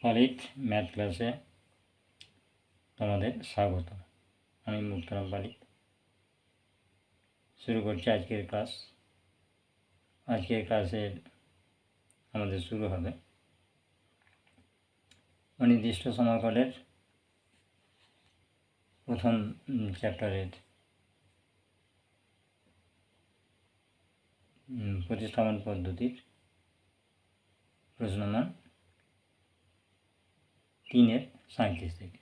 পালিত ম্যাথ ক্লাসে তোমাদের স্বাগত। আমি মুক্তারাম পালিত শুরু করছি আজকের ক্লাস। আজকের ক্লাসের আমাদের শুরু হবে অনির্দিষ্ট সমাকলের প্রথম চ্যাপ্টারের প্রতিস্থাপন পদ্ধতির প্রশ্ন মান 3-37 থেকে।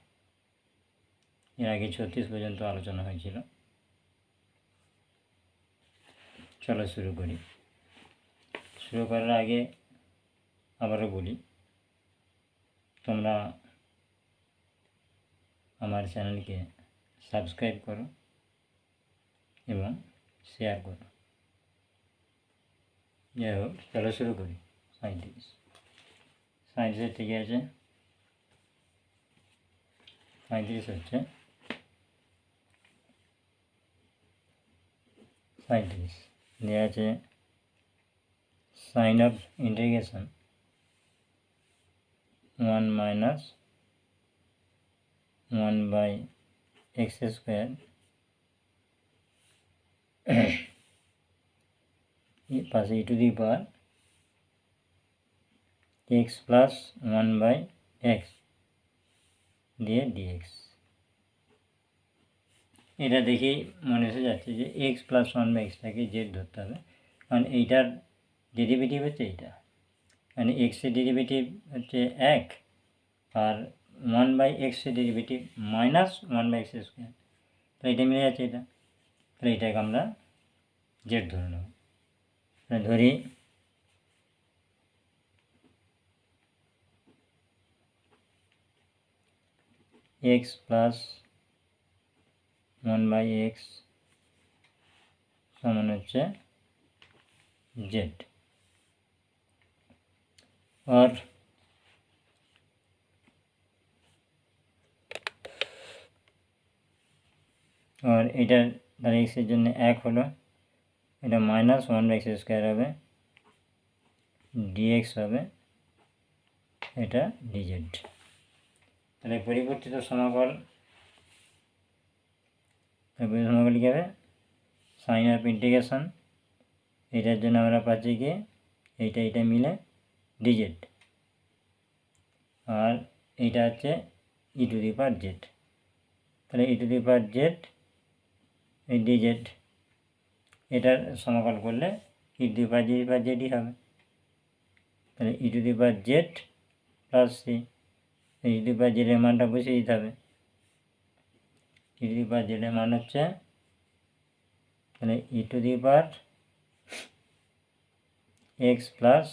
এর আগে 36 পর্যন্ত আলোচনা হয়েছিল। চলো শুরু করি। শুরু করার আগে আবারও বলি, তোমরা আমার চ্যানেলকে সাবস্ক্রাইব করো এবং শেয়ার করো। যাই হোক, চলো শুরু করি। 37 ঠিক আছে। 35 হচ্ছে 35 দেওয়া আছে সাইন অফ ইন্টিগ্রেশন 1 - 1/x² পাশে e to the power x plus 1/x দিয়ে dx। এটা দেখেই মনে এসে যাচ্ছে যে x প্লাস 1/xটাকে জেড ধরতে হবে, কারণ এইটার ডেরিভেটিভ হচ্ছে এইটা, মানে এক্সের ডেরিভেটিভ হচ্ছে 1 আর 1/x এর ডেরিভেটিভ -1/x²। তাহলে এটা মিলে যাচ্ছে এটা, তাহলে এটাকে আমরা জেড ধরে নেব। ধরি x প্লাস 1/x সমান হচ্ছে জেড। আর এটা তাহলে এক্সের জন্য 1 হলো, এটা -1/x² হবে, dx হবে, এটা dz। তাহলে পরিবর্তিত সমাকল কী হবে? সাইন অফ ইন্টিগ্রেশন, এটার জন্য আমরা পাচ্ছি কি এইটা মিলে dz, আর এইটা হচ্ছে e to the power Z. তাহলে e to the power Z এই dz, এটার সমাকল করলে e টু দি পাওয়ার জেডই হবে। তাহলে e to the power Z plus c, এই e টু দি পাওয়ার জেডের মানটা বসিয়ে দিতে হবে। e টু দি পাওয়ার জেডের মান হচ্ছে, তাহলে e to the power x plus,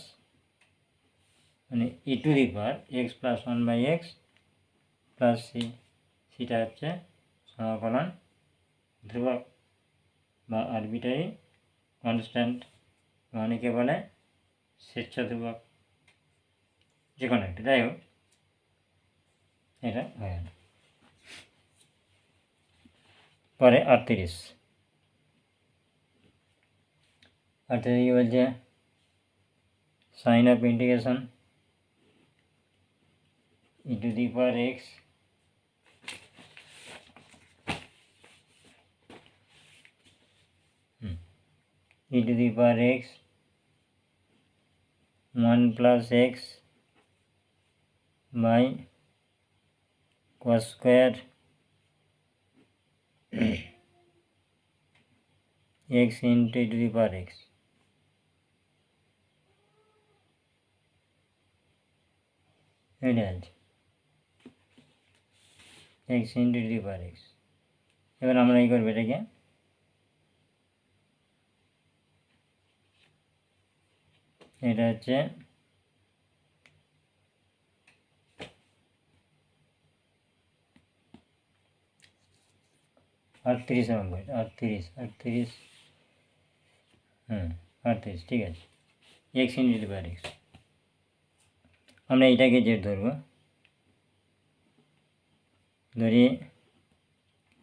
মানে e to the power x plus 1/x plus c, সেটা হচ্ছে সমাকলন ধ্রুবক বা আরবিটারি কনস্ট্যান্ট, অনেকে বলে স্বেচ্ছা ধ্রুবক, যে কোনো একটা। যাই হোক, এটা হয়ে গেল। পরে 38 কি বলছে? Sign of integration e to the power x e to the power x 1 plus x by cos square x into e to the power x। এটা আছে x into e to the power x। এবার আমরা এই করবো এটাকে, এটা হচ্ছে আটত্রিশ নম্বর, 38 38 ঠিক আছে। X into the power x, আমরা এইটাকে জেড ধরবো। ধরি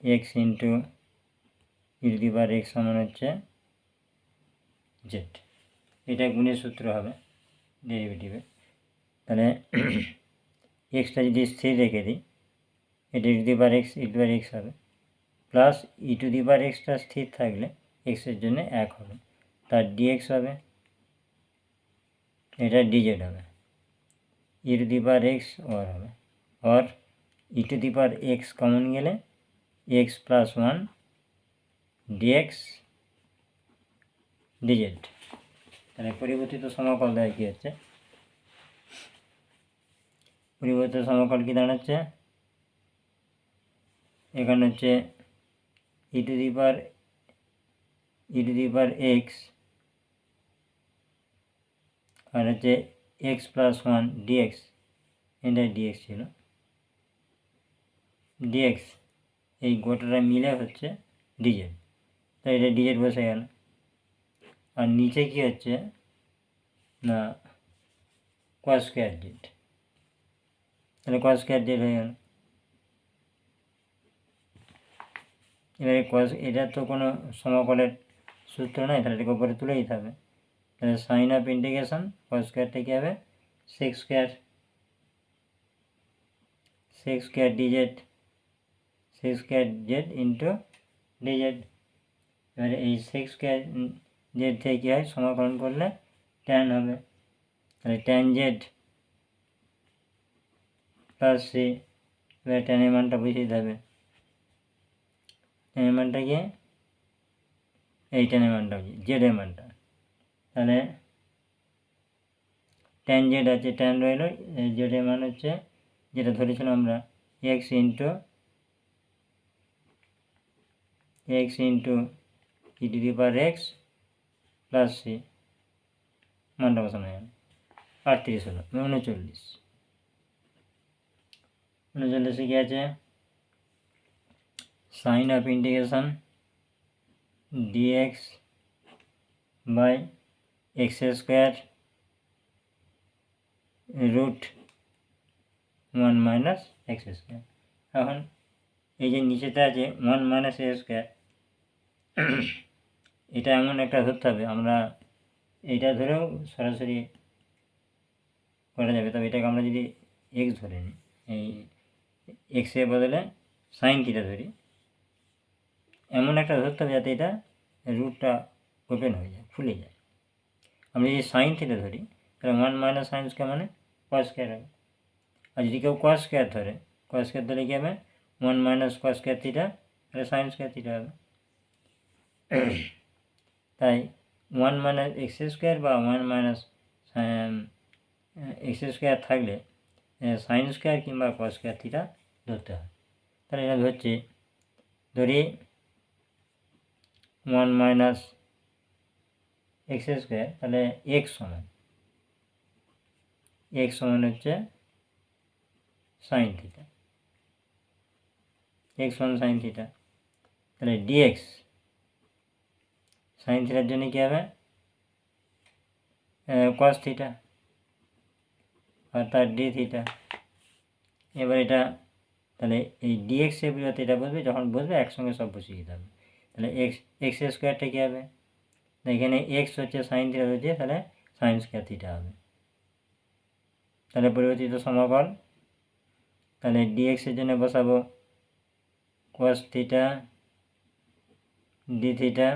x into e to the power x সমান হচ্ছে জেড। এটা গুণের সূত্র হবে ডেরিভেটিভে। তাহলে এক্সটা যদি স্থির রেখে দিই, এটা ই টু দি পাওয়ার এক্স হবে, plus E to the power extra স্থির থাকলে এক্সের জন্য 1 হবে, তার ডিএক্স হবে, এটা ডিজেড হবে, ই টু দি পাওয়ার এক্স ওর হবে, और e to the power x common গেলে এক্স প্লাস 1 ডিএক্স ডিজেড। তাহলে পরিবর্তিত সমাকল দেয় কী হচ্ছে, পরিবর্তিত সমাকল কী দাঁড়াচ্ছে, এখানে হচ্ছে ই টু দি পাওয়ার এক্স আর হচ্ছে এক্স প্লাস 1 ডিএক্স, এটা ডিএক্স ছিল, ডিএক্স এই গোটাটা মিলে হচ্ছে ডিজেড, তাই এটা ডিজেড বসে গেল। আর নিচে কি হচ্ছে না কস স্কয়ার জেড, তাহলে কস স্কয়ার জেড হয়ে গেল। এবারে এটা তো কোনো সমাকলের সূত্র নয়, তাহলে এটাকে উপরে তুলে দিতে হবে, তাহলে সাইন অফ ইন্টিগ্রেশন কস স্কয়ারটা কী হবে sec square z into dz. এবারে এই সেক স্কয়ার জেড থেকে কী হয় সমাকলন করলে ট্যান হবে, তাহলে ট্যান জেড প্লাস সি, এবার ট্যানের মানটা বুঝিয়ে দিতে হবে, ট্যানের মানটা কি এই ট্যানের মানটা জেডের মানটা, তাহলে ট্যান জেড আছে, ট্যান রইল, জেডের মান হচ্ছে যেটা ধরেছিলাম আমরা x into e to the power x plus c, মানটা বসানো গেল 38 হলো, 39 কি আছে sign of integration dx by x square root 1 minus x square. এখন এই যে নিচেতে আছে 1 মাইনাস এক্স স্কোয়ার, এটা এমন একটা ধরতে হবে, আমরা এইটা ধরেও সরাসরি করা যাবে, তবে এটাকে আমরা যদি এক্স ধরে নিই, এই এক্সের বদলে সাইন থিটা ধরি, এমন একটা ধরতে হবে যাতে এটা রুটটা ওপেন হয়ে যায়, খুলে যায়। আমরা যদি সাইন থিটা ধরি তাহলে 1 মাইনাস সাইন স্কোয়ার মানে কস স্কোয়ার হবে, আর যদি কেউ কস স্কোয়ার ধরে, কস স্কোয়ার ধরে কী হবে 1 মাইনাস কস স্কোয়ার থিটা, তাহলে সাইন স্কোয়ার থিটা হবে। তাই 1 মাইনাস এক্স স্কোয়ার বা 1 মাইনাস এক্স স্কোয়ার থাকলে সাইন স্কোয়ার কিংবা কস স্কোয়ার থিটা ধরতে হয়। তাহলে এটা ধরি 1 মাইনাস এক্স স্কোয়ার, তাহলে এক্স সমান হচ্ছে সাইন থিটা, এক্স সমান সাইন থিটা, তাহলে ডিএক্স সাইন থিটার জন্য কী হবে কস থিটা, আর তার ডি থিটা। এবার এটা তাহলে এই ডিএক্সের বিরতে এটা বসবে, যখন বসবে একসঙ্গে সব বসিয়ে দিতে হবে, তাহলে এক্স স্কোয়ারটা কী হবে, এখানে এক্স হচ্ছে সাইন থিটা হচ্ছে, তাহলে সাইন স্কোয়ার থিটা হবে। তাহলে পরিবর্তিত সমাকল, তাহলে ডিএক্সের জন্য বসাবো কস থিটা ডি থিটা,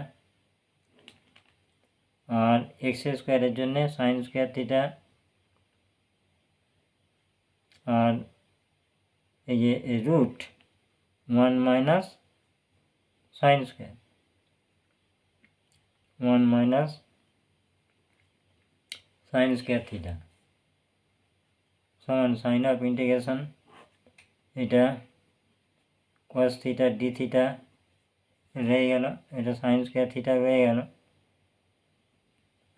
আর এক্স স্কোয়ারের জন্য সাইন স্কোয়ার থিটা, আর এই যে root 1 minus sine square, 1 minus sine square theta সমান সাইন অফ ইন্টিগ্রেশন এটা কস থিটা ডি থিটা রয়ে গেল, এটা সাইন স্কোয়ার থিটা রয়ে গেল,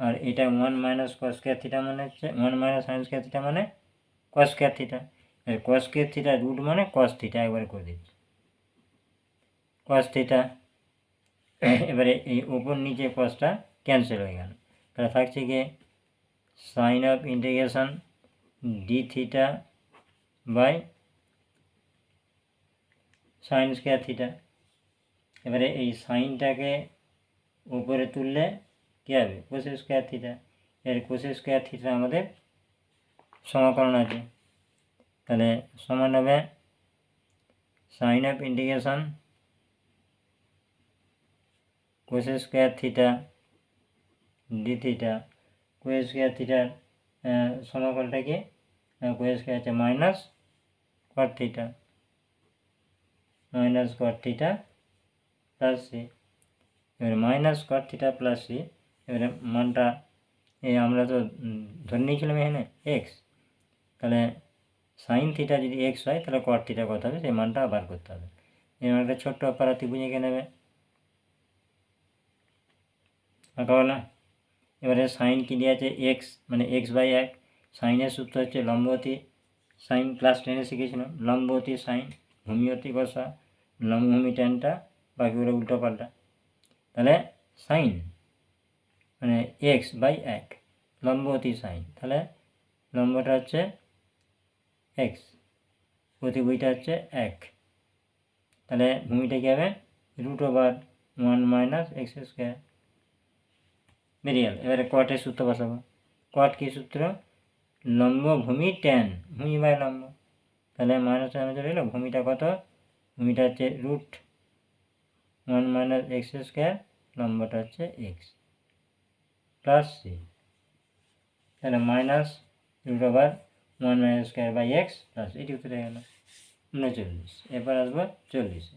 আর এটা 1 মাইনাস কস স্কোয়ার থিটা মানে হচ্ছে 1 মাইনাস সাইন স্কোয়ার থিটা মানে cos square theta, cos square theta root মানে কস থিটা, একবারে করে দিচ্ছি কস থিটা। এবারে এই উপর নিচে কসটা ক্যান্সেল হয়ে গেল, তাহলে থাকছে কি sign of integration d theta by sine square theta. এবারে এই সাইনটাকে উপরে তুললে কী হবে কোসেক স্কোয়ার থিটা, এর কোসেক স্কোয়ার থিটা আমাদের সমাকলন আছে, তাহলে সমান হবে sign of integration cos square theta d theta. Cos square থিটার সমাকলটা কি? কোস স্কোয়ার আছে minus cot theta plus c. এবারে minus cot theta plus c, এবারে মানটা আমরা তো ধরে নিয়েছিলাম এখানে এক্স, তাহলে সাইন থিটা যদি এক্স হয় তাহলে কট থিটা কত হবে সেই মানটা বার করতে হবে। এবার একটা ছোট্ট অপারাতি বুঝে কে নেবে আঁকা হলো। এবারে সাইন কি দিয়ে আছে এক্স, মানে এক্স বাই এক। সাইনের সূত্র হচ্ছে লম্বতী সাইন, ক্লাস 10-এ শিখেছিলাম লম্বতী সাইন ভূমিয়তী কষা লম্বভূমি ট্যানটা, বাকিগুলো উল্টো পাল্টা। তাহলে সাইন মানে এক্স বাই এক লম্বতী সাইন, তাহলে লম্বটা হচ্ছে এক্স, প্রতিভূমিটা হচ্ছে এক, তাহলে ভূমিটা কী হবে √1 মাইনাস এক্স স্কোয়ার বেরিয়ে গেল। এবারে কটের সূত্র বসাবো। কট কী সূত্র? লম্ব ভূমি ট্যান, ভূমি বাই লম্ব, তাহলে মাইনাস আমি চলে এলো। ভূমিটা কত? ভূমিটা হচ্ছে √1 মাইনাস এক্স স্কোয়ার, লম্বটা হচ্ছে এক্স প্লাস সি, তাহলে minus √1 minus square by x plus, এটি উত্তরে গেল 39। এরপর আসবো 40-এ।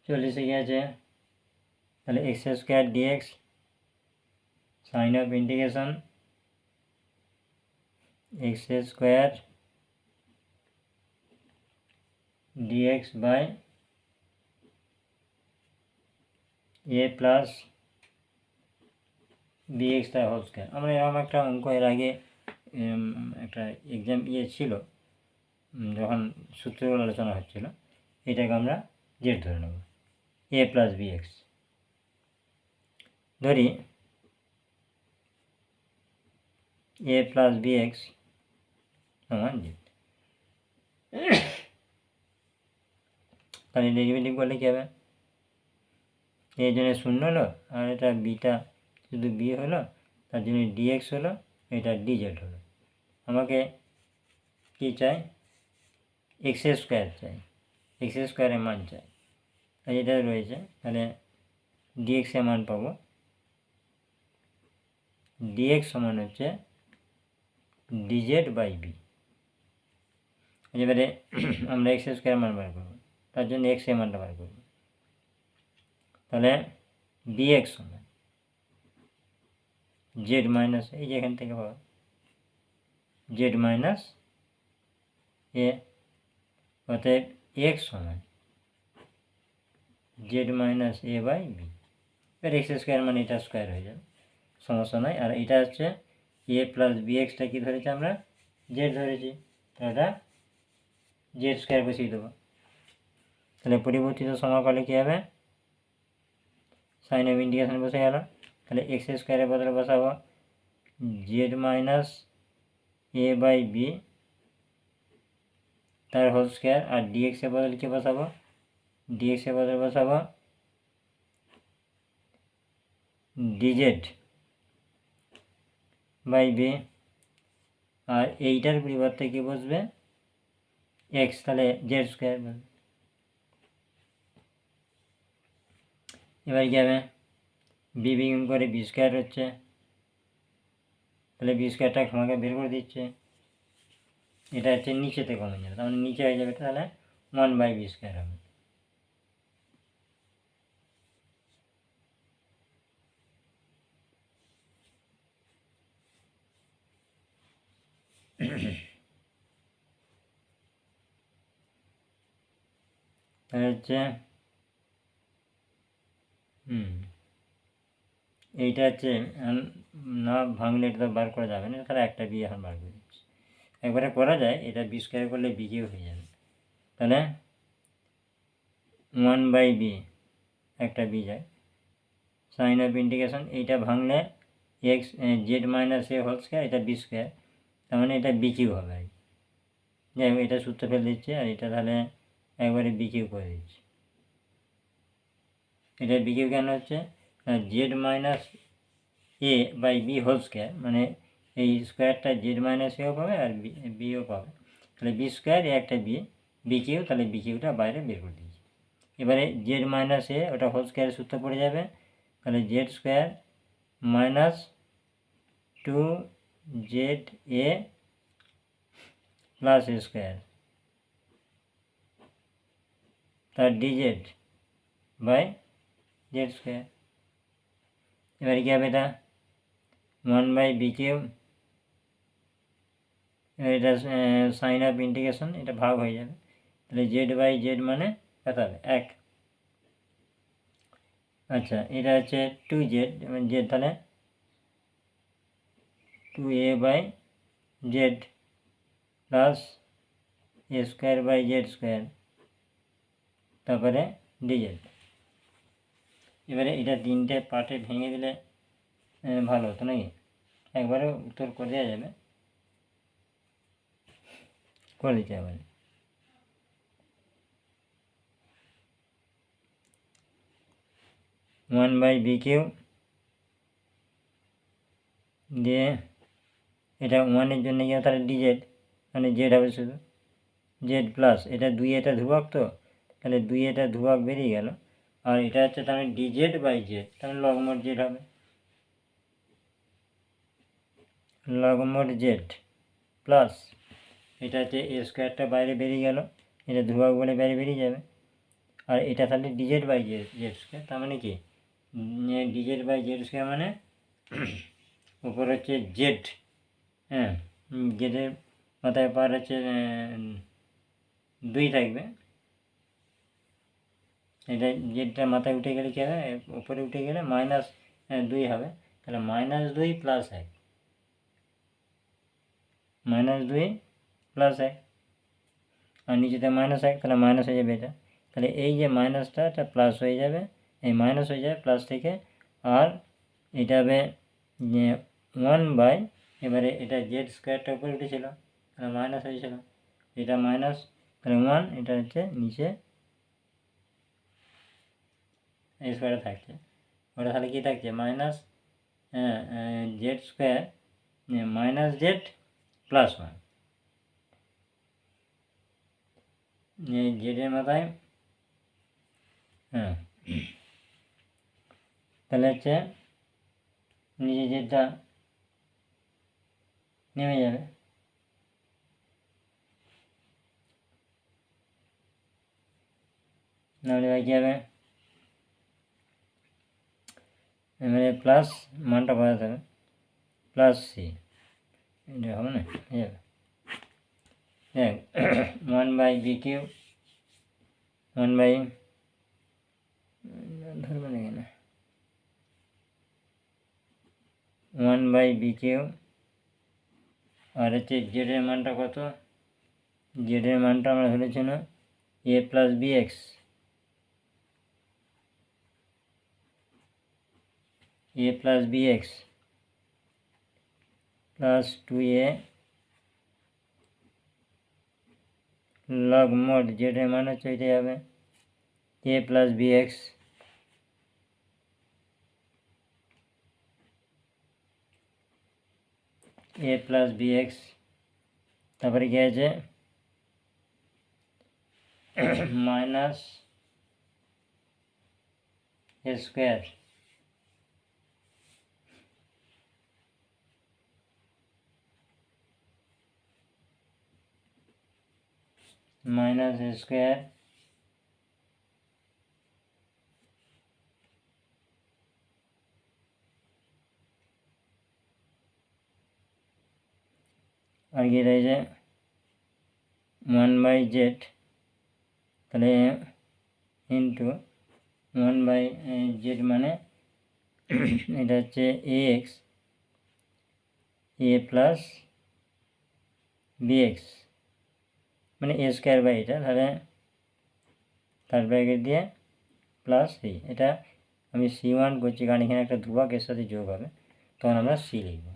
40-এ কি আছে? তাহলে x square dx sign of integration x square dx by a plus bx তার হোল স্কোয়ার। আমরা এরকম একটা অঙ্ক এর আগে একটা এক্সাম ছিল, যখন সূত্রগুলো আলোচনা হচ্ছিল, এটাকে আমরা জেড ধরে নেব, এ প্লাস বিএক্স ধরি, এ প্লাস বিএক্স সমান জেড। তাহলে ডেরিভেটিভ করলে কী হবে? এর জন্য 0 হলো, আর এটা বিটা শুধু বি হলো, তার জন্য ডিএক্স হলো, এটা ডিজেড হলো। আমাকে কী চাই? এক্স স্কোয়ার চাই, এক্স স্কোয়ারের মান চাই, তাই এটা রয়েছে। তাহলে ডিএক্সের মান পাবো, ডিএক্স সমান হচ্ছে ডিজেড বাই বি। এবারে আমরা এক্স স্কোয়ার মান বার করবো, তার জন্য এক্স এর মানটা বার করবো। তাহলে ডিএক্স সমান জেড মাইনাস, এই যে এখান থেকে পাবো জেড মাইনাস এ, অতএব এক্স সমান z minus a by b. এবার এক্স স্কোয়ার মানে এটা স্কোয়ার হয়ে যাবে, সমস্যা নয়। আর এটা হচ্ছে এ প্লাস বি এক্সটা কী ধরেছি আমরা? জেড ধরেছি, তাহলে এটা জেড স্কোয়ার বসিয়ে দেবো। তাহলে পরিবর্তিত সমাকলে কী হবে? সাইন অফ ইন্টিগ্রেশন বসে গেল। তাহলে এক্স স্কোয়ারের বদলে বসাবো z minus a by b তার হোল স্কোয়ার, আর ডিএক্সের বদলে কী বসাবো? ডিএক্সের বদলে বসাবো ডিজেড বাই বি, আর এইটার পরিবর্তে কী বসবে? এক্স, তাহলে জেড স্কোয়ার। এবার কী হবে? বি বিগুণ করে বি স্কোয়ার হচ্ছে, তাহলে বি স্কোয়ারটা আমাকে বের করে দিচ্ছে, এটা হচ্ছে নিচেতে কমে যাবে, তার মানে নিচে হয়ে যাবে, তাহলে 1/b স্কোয়ার হবে। তাহলে হচ্ছে এইটা হচ্ছে না ভাঙলে এটা তো বার করা যাবে না, তাহলে একটা বি এখন বার করে দিচ্ছি। একবারে করা যায়, এটা বি স্কোয়ার করলে বিকেও হয়ে যাবে, তাহলে 1/b একটা বি যায়, সাইন অফ ইন্টিগ্রেশন এইটা ভাঙলে এক্স জেড মাইনাস এ হোল স্কোয়ার, এটা বি স্কোয়ার, তার মানে এটা বিকিউ হবে আর কি। যাই হোক, এটা সূত্র ফেলে দিচ্ছে, আর এটা তাহলে একবারে বিকিউ করে দিচ্ছি। এটা বিকিউ কেন হচ্ছে? Z minus a by b whole square, মানে এই স্কোয়ারটা জেড মাইনাস এও পাবে আর বিও পাবে, তাহলে বি স্কোয়ার এ একটা বি কিউ, তাহলে বি কিউটা বাইরে বের করে দিয়েছি। এবারে জেড মাইনাস এ ওটা হোল স্কোয়ারের সূত্র পড়ে যাবে, তাহলে z square minus 2ZA plus এ স্কোয়ার তার ডিজেড বাই জেড স্কোয়ার। এবারে কী হবে এটা 1/b কিউব, এটা সাইন অফ ইন্টিগ্রেশন, এটা ভাগ হয়ে যাবে, তাহলে জেড বাই জেড মানে কত হবে 1। আচ্ছা এটা হচ্ছে 2Z জেড, তাহলে 2A by Z plus A square by Z square তারপরে ডিজেড। এবারে এটা তিনটে পার্টে ভেঙে দিলে ভালো হতো নাকি, একবারে উত্তর করে দেওয়া যাবে, করে দিতে হবে। 1/b কিউব দিয়ে এটা 1-এর জন্য গিয়ে তাহলে ডিজেড মানে জেড হবে শুধু, জেড প্লাস এটা 2 এটা ধ্রুবক, তো তাহলে 2 এটা ধ্রুবক বেরিয়ে গেল, আর এটা হচ্ছে তাহলে ডিজেড বাই জেড, তাহলে লগমোড জেড হবে, লগমোড জেড প্লাস এটা হচ্ছে এ স্কোয়ারটা বাইরে বেরিয়ে গেল, এটা ধ্রুবক বলে বাইরে বেরিয়ে যাবে, আর এটা তাহলে ডিজেড বাই জেড স্কোয়ার, তার মানে কি ডিজেড বাই জেড স্কোয়ার মানে উপর হচ্ছে জেড, হ্যাঁ জেডের মাথায় পার হচ্ছে 2 থাকবে, এটা জেডটা মাথায় উঠে গেলে কী হবে, উপরে উঠে গেলে -2 হবে, তাহলে -2 প্লাস 1, -2 প্লাস 1, আর নিচেতে -1 তাহলে মাইনাস হয়ে যাবে এটা, তাহলে এই যে মাইনাসটা এটা প্লাস হয়ে যাবে, এই মাইনাস হয়ে যাবে প্লাস থেকে, আর এটা হবে 1/, এবারে এটা জেড স্কোয়ারটা উপরে উঠেছিল তাহলে মাইনাস হয়েছিল, এটা মাইনাস তাহলে 1, এটা হচ্ছে নিচে এই স্কোয়ারে থাকছে, ওটা তাহলে কী থাকছে minus Z square minus Z plus 1, জেডের মাথায় তাহলে হচ্ছে নিচে জেডটা নেমে যাবে, নাহলে কী হবে, এবারে প্লাস মানটা বোঝাতে হবে, প্লাস সি, এটা হবে না, হয়ে যাবে 1/b কিউব 1/, ধরবে না কেন, 1/b কিউব, আর হচ্ছে জেডের মানটা কত, জেডের মানটা আমরা ধরেছিলাম a plus bx, a plus bx plus 2a log mod জেডের মান হচ্ছে এটাই হবে a plus bx a plus bx, তারপরে কি আছে minus a square minus a square আর কি রয়েছে 1/z, তাহলে ইন্টু 1/z মানে এটা হচ্ছে ax a প্লাস bx মানে a স্কোয়ার বাই এটা, তাহলে থার্ড ব্র্যাকেট দিয়ে প্লাস সি, এটা আমি C1 করছি কারণ এখানে একটা ধ্রুবক এর সাথে যোগ হবে, তখন আমরা সি লিখব।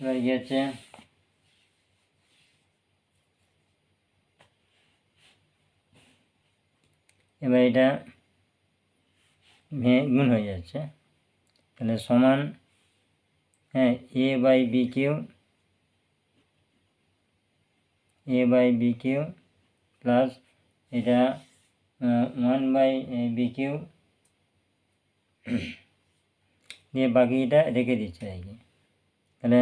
এবার কি হচ্ছে এবার এটা গুণ হয়ে যাচ্ছে, তাহলে সমান হ্যাঁ এ বাই বি কিউ প্লাস এটা 1/b কিউ দিয়ে বাকিটা রেখে দিচ্ছে আর কি। তাহলে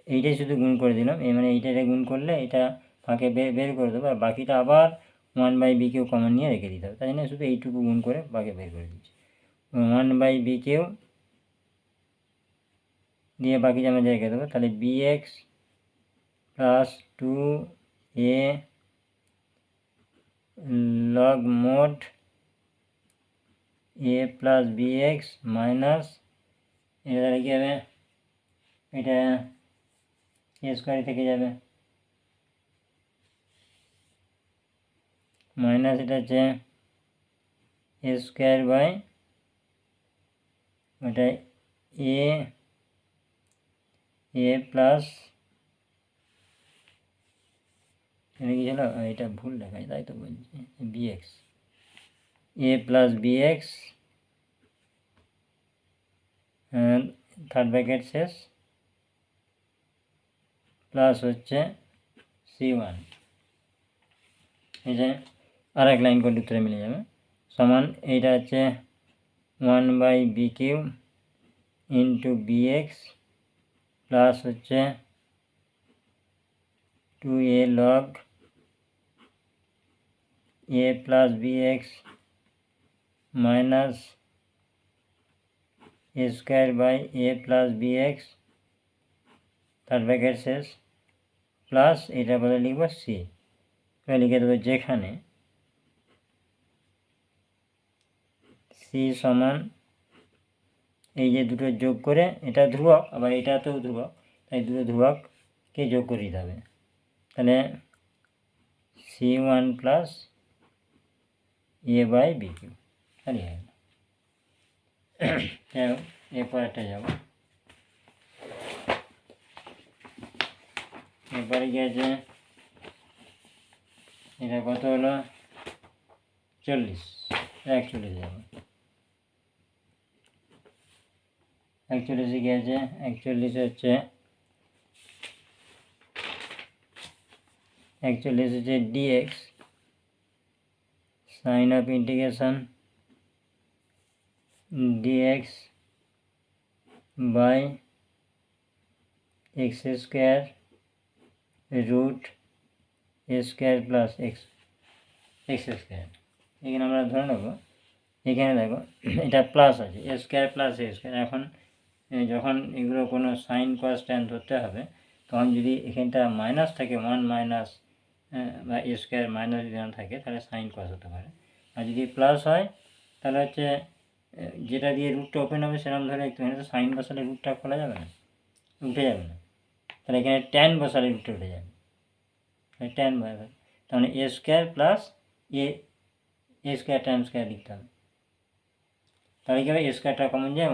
এইটাই শুধু গুণ করে দিলাম, মানে এইটা গুণ করলে এটা ফাঁকে বের করে দেবো, আর বাকিটা আবার 1/b কিউ কমন নিয়ে রেখে দিতে হবে। তাই জন্য শুধু এইটুকু গুণ করে বাকি বের করে দিচ্ছি। 1/b কিউ দিয়ে বাকি আমরা রেখে দেবো। তাহলে bx plus 2a log mod a plus bx minus এটা কি হবে, এটা এ স্কোয়ার থেকে যাবে মাইনাস এটা হচ্ছে এ স্কোয়ার বাই ওটা এ প্লাস এটা কি ছিল, এটা ভুল লেখা, তাই তো বলছি, বিএক্স এ প্লাস বিএক্স থার্ড ব্র্যাকেট শেষ প্লাস হচ্ছে C1, এই যে আর এক লাইন করলে উত্তরে মিলে যাবে, সমান এইটা হচ্ছে 1/b Q into bx plus হচ্ছে 2a log a plus bx minus a square by a plus bx third bracket শেষ প্লাস এটা বলে লিখব সি। লিখে দেবো যেখানে সি সমান এই যে দুটো যোগ করে, এটা ধ্রুবক আবার এটাতেও ধ্রুবক, তাই দুটো ধ্রুবককে যোগ করে দিতে হবে। তাহলে C1 plus a by b cube খালি হয়ে গেল। এরপর একটা যাব, এরপরে কি আছে, এটা কত হলো 40, 41 যাবো, 41 কি আছে, 41 হচ্ছে 41 হচ্ছে dx sign of integration dx by x square root a square plus x square. এখানে আমরা ধরে নেবো, এখানে দেখো এটা প্লাস আছে, a square plus A square. এখন যখন এগুলো কোনো সাইন কস ট্যান ধরতে হবে, তখন যদি এখানটা মাইনাস থাকে 1 মাইনাস বা এ স্কোয়ার মাইনাস যদি না থাকে তাহলে সাইন কস হতে পারে, আর যদি প্লাস হয় তাহলে হচ্ছে যেটা দিয়ে রুটটা ওপেন হবে সেরকম ধরে একটু, এখানে তো সাইন বসালে রুটটা খোলা যাবে না, উঠে যাবে না, তাহলে এখানে ট্যান বসালে রুটটা উঠে যাবে, ট্যান বসাবে, তাহলে এ স্কোয়ার প্লাস এ স্কোয়ার ট্যান স্কোয়ার লিখতে হবে। তাহলে কি হবে, এ স্কোয়ারটা কমন যায়,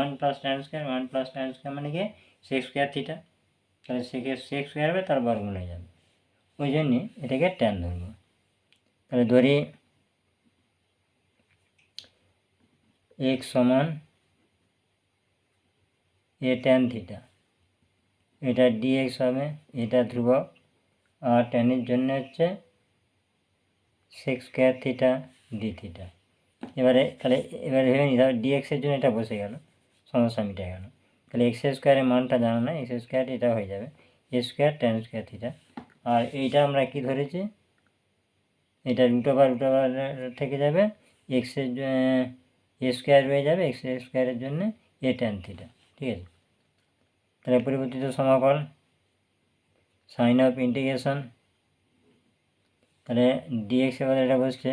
1 প্লাস ট্যান স্কোয়ার মানে কি সেক্স স্কোয়ার থিটা, তাহলে সেক্স স্কোয়ার হবে তার বর্গমূল হয়ে যাবে, ওই জন্যে এটাকে ট্যান ধরবো। তাহলে ধরি x সমান এ ট্যান থিটা, এটা ডিএক্স হবে, এটা ধ্রুবক, আর ট্যানের জন্য হচ্ছে sex square theta d theta. এবারে ভেবে নিই, তাহলে ডিএক্সের জন্য এটা বসে গেল, সমস্যা মিটে গেল। তাহলে এক্স স্কোয়ারের মানটা জানো না, এক্স স্কোয়ার এটা হয়ে যাবে এ স্কোয়ার ট্যান স্কোয়ার থিটা। আর এইটা আমরা কি ধরেছি, এটা রুট ওভার থেকে যাবে, এক্সের এ স্কোয়ার হয়ে যাবে, এক্স স্কোয়ারের জন্য এ ট্যান থিটা, ঠিক আছে। তাহলে পরিবর্তিত সমাকল সাইন অফ ইন্টিগ্রেশন, তাহলে ডিএক্স এবার এটা বসছে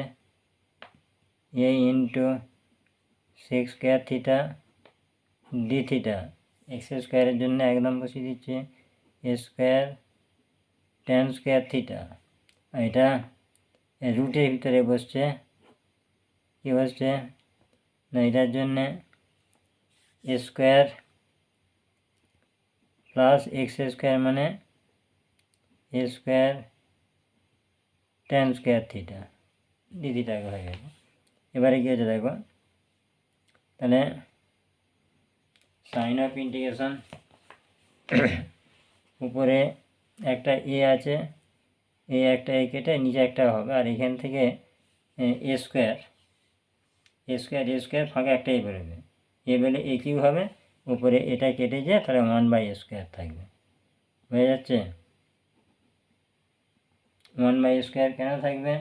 a into sec square theta d theta, x স্কোয়ারের জন্য একদম বসিয়ে দিচ্ছে a square tan square theta, এটা রুটের ভিতরে বসছে, কী বসছে না, এটার জন্যে a square plus x square মানে a square tan square theta d theta হয়ে গেছে। এবারে কী হচ্ছে দেখো, তাহলে সাইন অফ ইন্টিগ্রেশন উপরে একটা এ আছে, একটা এ কেটে নিচে একটা হবে, আর এখান থেকে এ স্কোয়ার ফাঁকা একটা এ বেরোবে, এ বেরোলে এ কিউ হবে, উপরে এটা কেটে যায়, তাহলে 1/স্কোয়ার থাকবে। হয়ে যাচ্ছে? 1/স্কোয়ার কেন থাকবে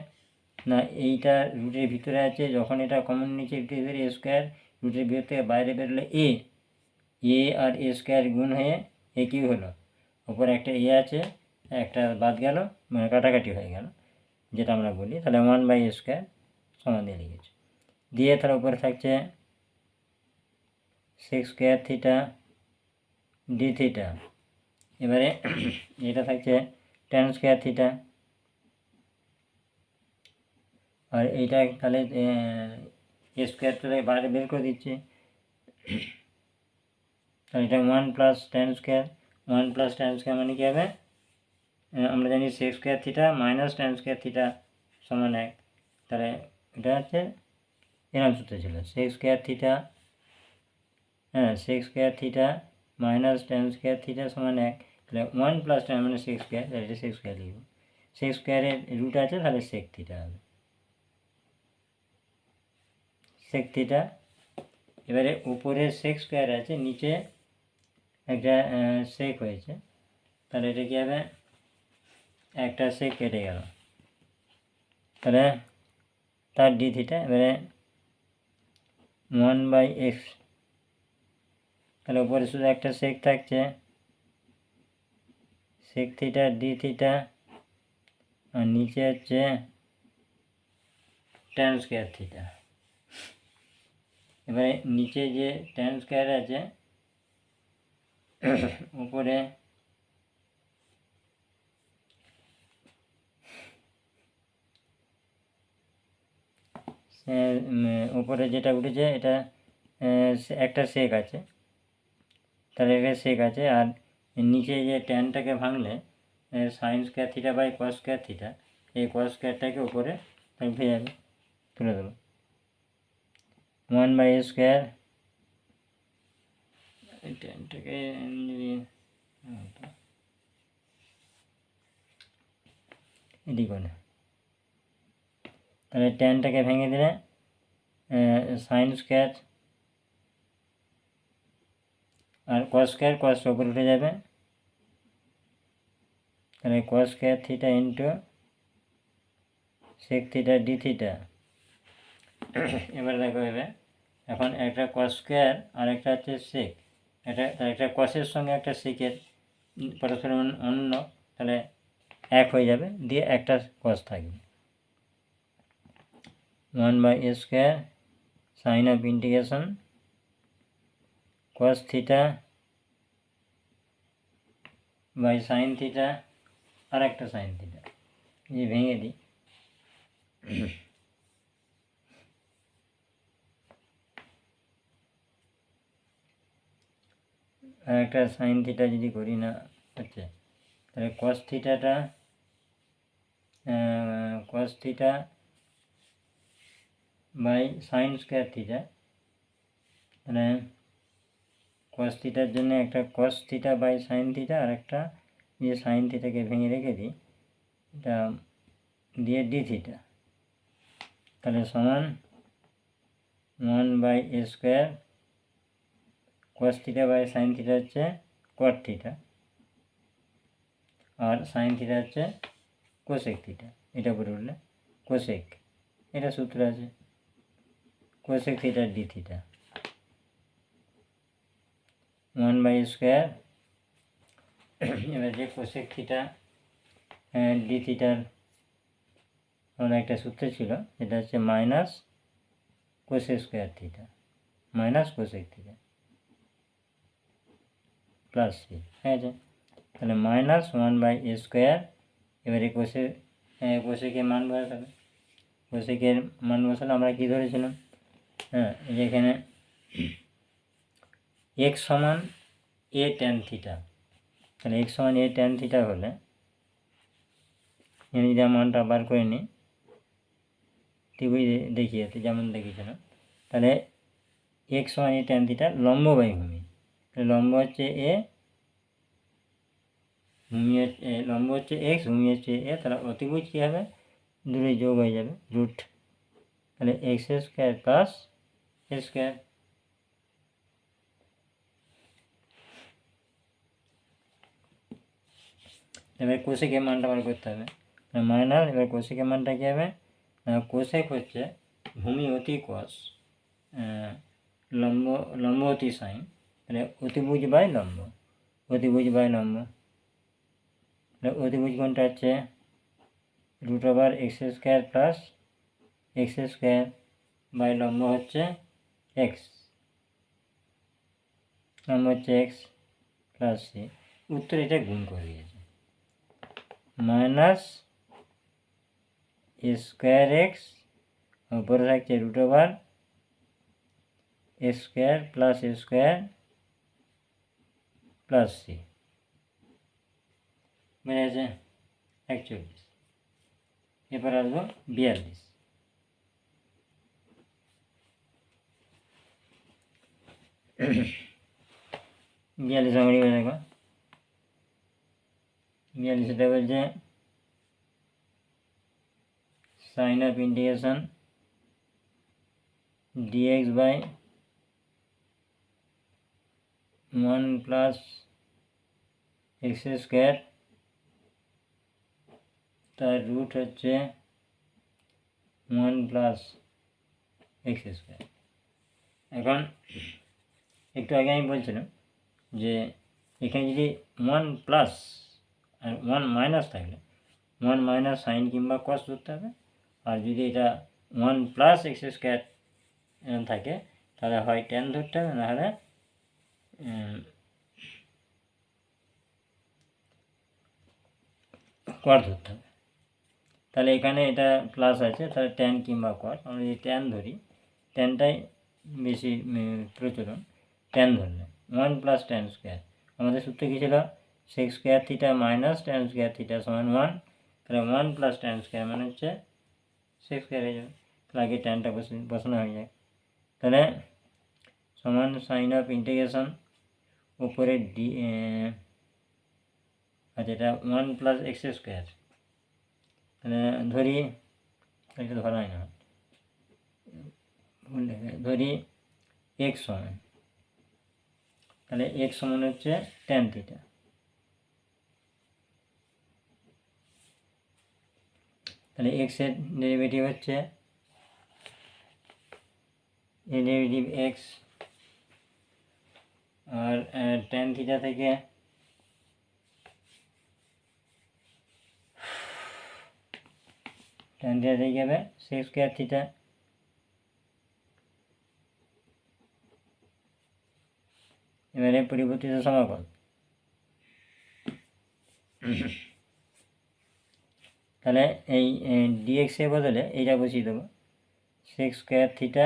না, এইটা রুটের ভিতরে আছে, যখন এটা কমন নিচে রুটের ভিতরে এ স্কোয়ার, রুটের ভিতর থেকে বাইরে বেরোলে এ আর এ স্কোয়ার গুণ হয়ে এ কিউ হলো, উপরে একটা এ আছে, একটা বাদ গেল, মানে কাটাকাটি হয়ে গেল যেটা আমরা বলি, তাহলে 1/স্কোয়ার সমান দিয়ে লিখেছি। দিয়ে তার উপরে থাকছে sec square theta d theta, এবারে এটা থাকছে ট্যান স্কোয়ার থিটা, আর এইটা তাহলে স্কোয়ার থেকে বাইরে বের করে দিচ্ছে, তাহলে এটা 1+tan স্কোয়ার, 1+tan স্কোয়ার মানে কী হবে, আমরা জানি sec square theta minus tan square theta সমান 1, তাহলে এটা হচ্ছে এরকম সূত্র ছিল, sec square theta minus tan square theta সমান 1, তাহলে 1+tan মানে সেক স্কোয়ার, তাহলে এটা সেক স্কোয়ার লিখব, সেক স্কোয়ারের রুট আছে, তাহলে সেক থিটা হবে, সেক থিটা। এবারে উপরে সেক স্কোয়ার আছে, নিচে একটা সেক হয়েছে, তাহলে এটা কী হবে, একটা সেক কেটে গেল, তাহলে তার ডি থিটা, এবারে 1/x, তাহলে উপরে শুধু একটা সেক থাকছে, সেক থিটা ডি থিটা, আর নিচে হচ্ছে ট্যান স্কোয়ার থিটা। এবারে নিচে যে ট্যান স্কোয়ার আছে, উপরে উপরে যেটা উঠেছে এটা একটা সেক আছে, তাহলে এটা সেক আছে, আর নিচে যে ট্যানটাকে ভাঙলে sine square theta by cos square theta, এই কস স্কোয়ারটাকে উপরে উঠে যাবে, তুলে দেবো 1/স্কোয়ার, ট্যানটাকে এদিক করে, তাহলে ট্যানটাকে ভেঙে দিলে সাইন স্কোয়ার আর কস স্কোয়ার, কস উপরে উঠে যাবে, তাহলে cos square theta into sec theta d theta. এবার দেখো এবার এখন একটা কস স্কোয়ার আর একটা হচ্ছে সেক, একটা কসের সঙ্গে একটা সেকের পরস্পর অন্য, তাহলে এক হয়ে যাবে, দিয়ে একটা কস থাকবে, 1/স্কোয়ার sign of integration cos theta by sine theta, আর একটা সাইন থিটা, যে ভেঙে দিই, আর একটা সাইন থিটা যদি করি না হচ্ছে, তাহলে cos theta by sine square theta, মানে কস থিটার জন্য একটা cos theta by sine theta, আর একটা যে সাইন থিটাকে ভেঙে রেখে দিই, এটা দিয়ে ডি থিটা, তাহলে সমান one by square cos theta by sine theta হচ্ছে কট থিটা, আর সাইন থিটা হচ্ছে কোসেক থিটা, এটা উপরে উঠলে কোসেক, এটা সূত্র আছে cosec theta d theta, one by square, এবার যে কোসেক থিটা ডি থিটার আমাদের একটা সূত্র ছিল, যেটা হচ্ছে minus cosec square theta minus cosec theta plus c, ঠিক আছে, তাহলে মাইনাস 1/স্কোয়ার, এবারে কোসেকের মান বসাবে, কোসেকের মান বসালে আমরা কী ধরেছিলাম, যেখানে এক্স সমান এ ট্যান থিটা, তাহলে এক্স সমান এ ট্যান থিটা হলে যদি মানটা বার করে নিই, টিভি দেখিয়েছে যেমন দেখিয়েছিলাম, তাহলে এক্স সমান এ ট্যান থিটা লম্ব বাই ভূমি, লম্ব হচ্ছে এ, ভূমি হচ্ছে লম্ব হচ্ছে এক্স, ভূমি হচ্ছে এ, তাহলে অতিভুজ কী হবে, দুটোই যোগ হয়ে যাবে রুট, তাহলে এক্স স্কোয়ার প্লাস এ স্কোয়ার। এবার কোসেকের মানটা বার করতে হবে, মাইনাস, এবার কোসেকের মানটা কী হবে, কোসেক হচ্ছে ভূমি অতি কস, লম্ব লম্ব অতি সাইন, তাহলে অতিভুজ বাই লম্ব, অতিভুজ বাই লম্ব, অতিভুজ কোনটা হচ্ছে root over x square plus x square by লম্ব হচ্ছে এক্স, লম্ব হচ্ছে এক্স প্লাস সি, উত্তর এটা গুণ করে দিয়েছে, মাইনাস স্কোয়ার এক্স, উপরে থাকছে root over x square plus c, বুঝেছে 41। এবার আসবো 42, 42 নম্বরই দেখো, 42টা বলছে sign of integration dx by 1 plus x square, তার রুট হচ্ছে 1 প্লাস এক্স স্কোয়ার। এখন একটু আগে আমি বলছিলাম যে এখানে যদি 1 প্লাস আর 1 মাইনাস থাকলে 1 মাইনাস সাইন কিংবা কস ধরতে হবে, আর যদি এটা 1 প্লাস এক্স স্কোয়ার থাকে তাহলে হয় ট্যান ধরতে হবে, নাহলে কট ধরতে হবে। তাহলে এখানে এটা প্লাস আছে, তাহলে ট্যান কিংবা কট, আমরা যদি ট্যান ধরি, ট্যানটাই বেশি প্রচলন, ট্যান ধরলে 1 প্লাস ট্যান স্কোয়ার, আমাদের সূত্র কী ছিল, sec square theta minus tan square theta সমান 1, তাহলে 1 প্লাস ট্যান স্কোয়ার মানে হচ্ছে সেক স্কোয়ার হয়ে যাবে, তাহলে আগে ট্যানটা বসানো হয়ে যায়, তাহলে সমান সাইন অফ ইন্টিগ্রেশন উপরে ডি, আচ্ছা এটা 1 প্লাস এক্স স্কোয়ার, তাহলে ধরি, এটা ধরা হয় না, ধরি এক্স সমান, তাহলে এক্স সমান হচ্ছে ট্যান থিটা, তাহলে এক্সের ডেরিভেটিভ হচ্ছে ডেরিভেটিভ এক্স, আর ট্যান থিটা থেকে ট্যান থিটা থেকে যাবে সেক স্কোয়ার থিটা, এবারে পরিবর্তিত সমাকল, তাহলে এই ডিএক্সের বদলে এইটা বসিয়ে দেবো, sec square theta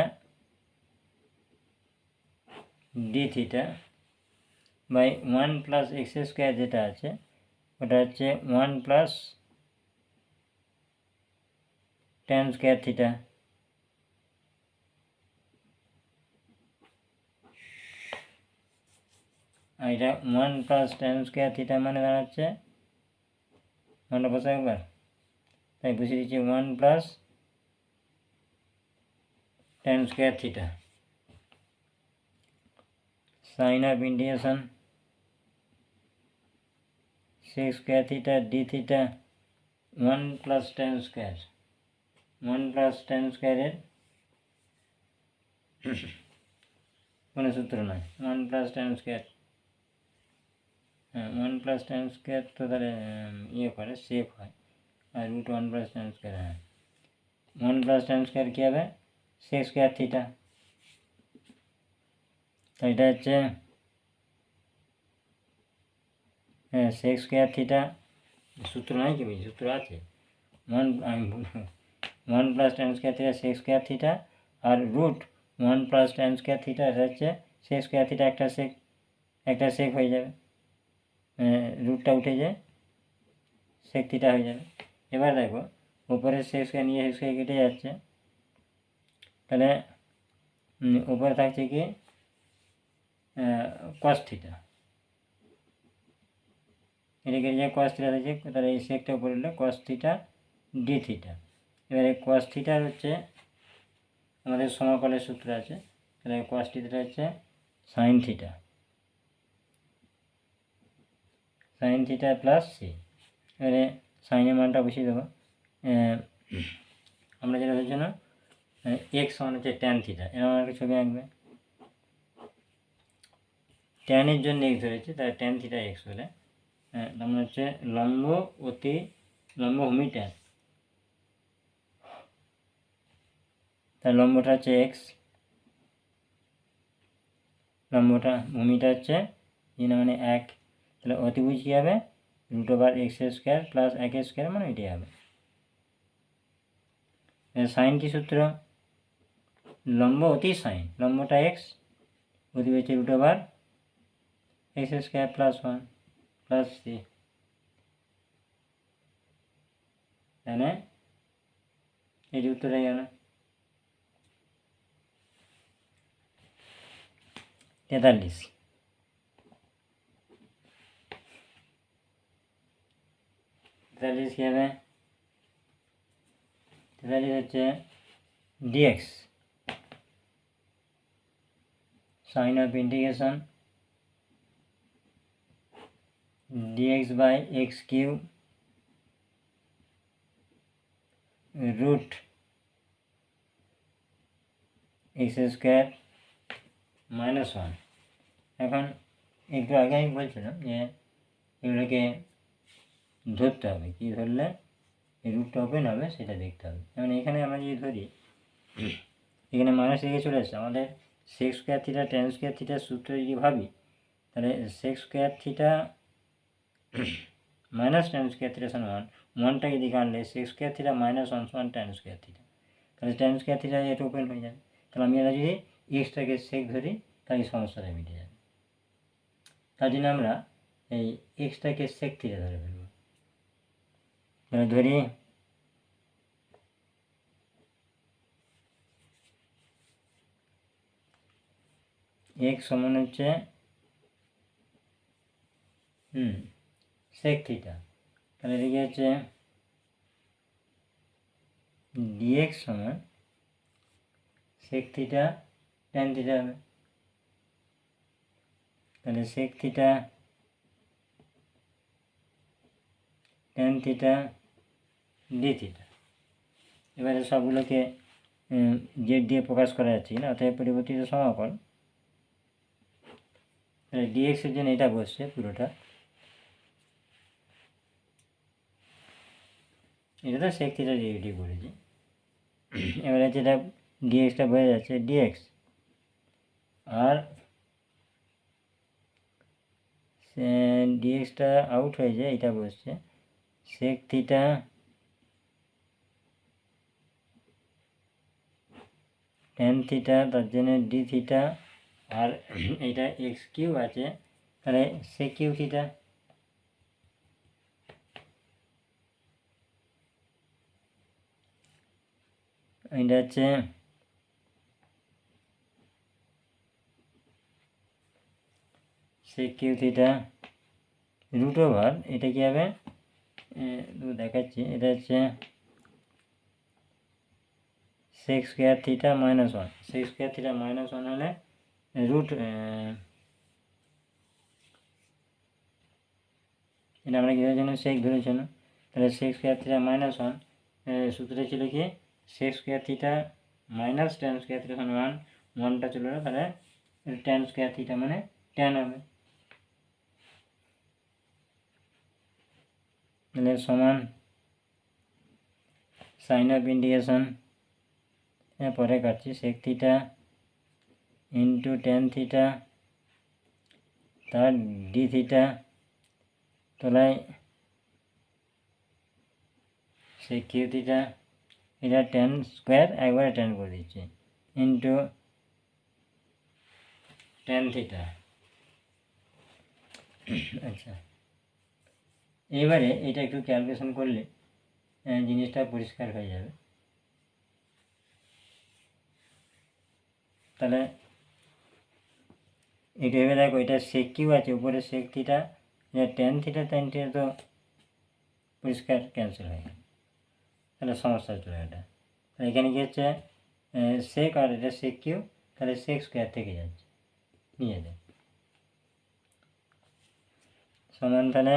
d theta by 1 plus x square যেটা আছে ওটা হচ্ছে 1 প্লাস ট্যান স্কোয়ার থিটা, আর এটা 1 প্লাস ট্যান স্কোয়ার থিটা মানে দাঁড়াচ্ছে, মানটা বসে একবার, তাই বসিয়ে দিচ্ছি 1 plus tan square theta sign of integration sec square theta d theta 1 plus tan square, 1 plus tan স্কোয়ারের কোনো সূত্র নয়, 1 প্লাস ট্যান স্কোয়ার, হ্যাঁ 1 প্লাস ট্যান স্কোয়ার তো তাহলে ইয়ে করে সেফ হয়, আর রুট 1 প্লাস ট্যান স্কোয়ার, হ্যাঁ 1 প্লাস ট্যান স্কোয়ার কী হবে, সেক স্কোয়ার থিটা, তো এটা হচ্ছে হ্যাঁ সেক স্কোয়ার থিটা, সূত্র নাই কি বলছি, সূত্র আছে, 1 plus tan square theta sec square theta, আর root 1 plus tan square theta, এটা হচ্ছে সেক স্কোয়ার থিটা একটা সেক হয়ে যাবে, রুটটা উঠে যায় সেক থিটা হয়ে যাবে। এবার দেখো উপরে সেক স্কোয়ার নিয়ে সেক স্কোয়ার কেটে যাচ্ছে, তাহলে উপরে থাকছে কি কস থিটা, এটাকে যে কস থিটা আছে তাহলে এই সেকটা উপরে উঠলে কস থিটা ডি থিটা। এবারে কস থিটার হচ্ছে আমাদের সমাকলের সূত্র আছে, তাহলে কস থিটা হচ্ছে sine theta, sine theta plus c. এবারে সাইনের মানটা বসিয়ে দেবো। আমরা যেটা হচ্ছে না এক্স সমান হচ্ছে ট্যান থিটা, এরকম একটা ছবি আঁকবে। ট্যানের জন্য এক্স ধরেছে, তাহলে ট্যান থিটা এক্স হলে তার হচ্ছে লম্বভূমি ট্যান, তার লম্বটা হচ্ছে এক্স, লম্বটা ভূমিটা হচ্ছে মানে 1, তাহলে অতিভুজ কী হবে √x² প্লাস 1² মানে এটাই হবে। সাইন কি সূত্র, লম্ব অতি সাইন, লম্বটা এক্স, অতিভুজ √x² প্লাস 1 প্লাস সি, তাহলে এই যে উত্তর হয়ে গেল 43। 43 কী হবে, 43 হচ্ছে dx sign of integration dx by x cube √x² minus 1। এখন একটু আগে আমি বলছিলাম যে এগুলোকে ধরতে হবে, কী ধরলে এই রুটটা ওপেন হবে সেটা দেখতে হবে। যেমন এখানে আমরা যদি ধরি, এখানে মাইনাস দিকে চলে আসছে, আমাদের sec² থিটা tan² থিটার সূত্র যদি ভাবি, তাহলে sec² theta minus tan² theta সমান 1টাকে দিকে আনলে sec² থিটা মাইনাস 1 সমান tan² থিটা, তাহলে tan² থিটা এটা ওপেন হয়ে যাবে। তাহলে আমি এরা যদি এক্সটাকে সেক ধরি তাহলে সমস্যাটা মিটে যাবে। তার জন্য আমরা এই এক্সটাকে সেক থিটা ধরে ফেলব। তাহলে ধরি এক্স সমান হচ্ছে সেক থিটা, তাহলে এদিকে হচ্ছে dx সমান সেক থিটা ট্যান থিটা হবে, তাহলে sec theta tan theta d theta. এবারে সবগুলোকে জেড দিয়ে প্রকাশ করা যাচ্ছে না, অতএব পরিবর্তিত সমাকল, তাহলে ডিএক্সের জন্য এটা বসছে পুরোটা, এটা তো সেক থিটা ডেরিভেটিভ করেছি। এবারে যেটা ডিএক্সটা বোঝা যাচ্ছে ডিএক্স, আর ডিএক্সটা আউট হয়ে যায়, এটা বসছে সেক থিটা ট্যান থিটা, তার জন্য ডি থিটা, আর এটা এক্স কিউব আছে, তাহলে সেক কিউ থিটা। এটা হচ্ছে সেক কিউ থিটা √, এটা কী হবে দেখাচ্ছি, এটা হচ্ছে sec² theta minus 1, sec² theta minus 1 হলে এটা আমরা কীভাবে জন্য সেক ধরেছি না, তাহলে sec² থিটা মাইনাস 1 সূত্রটা ছিল কি sec² theta minus tan² theta সমান 1টা চলে গেলো, তাহলে tan² থিটা মানে ট্যান হবে, তাহলে সমান সাইন অফ ইন্টিগ্রেশন পরে কাটছি sec theta into tan theta তার ডি থিটা, তলায় সেক কিউ থিটা, এটা tan² একবারে ট্যান করে দিচ্ছে ইন্টু ট্যান থিটা। আচ্ছা, এবারে এটা একটু ক্যালকুলেশন করলে জিনিসটা পরিষ্কার হয়ে যাবে। তাহলে এটা ভেবে দেখো, এটা সেক কিউ আছে, উপরে সেক থিটা, এটা টেন থিটা তো পরিষ্কার ক্যান্সেল হয়ে গেল, তাহলে সমস্যা হচ্ছিল এটা। তাহলে এখানে কি হচ্ছে, সেক আর এটা সেক কিউ, তাহলে সেক স্কোয়ার থেকে যাচ্ছে নিজেদের সমান, তাহলে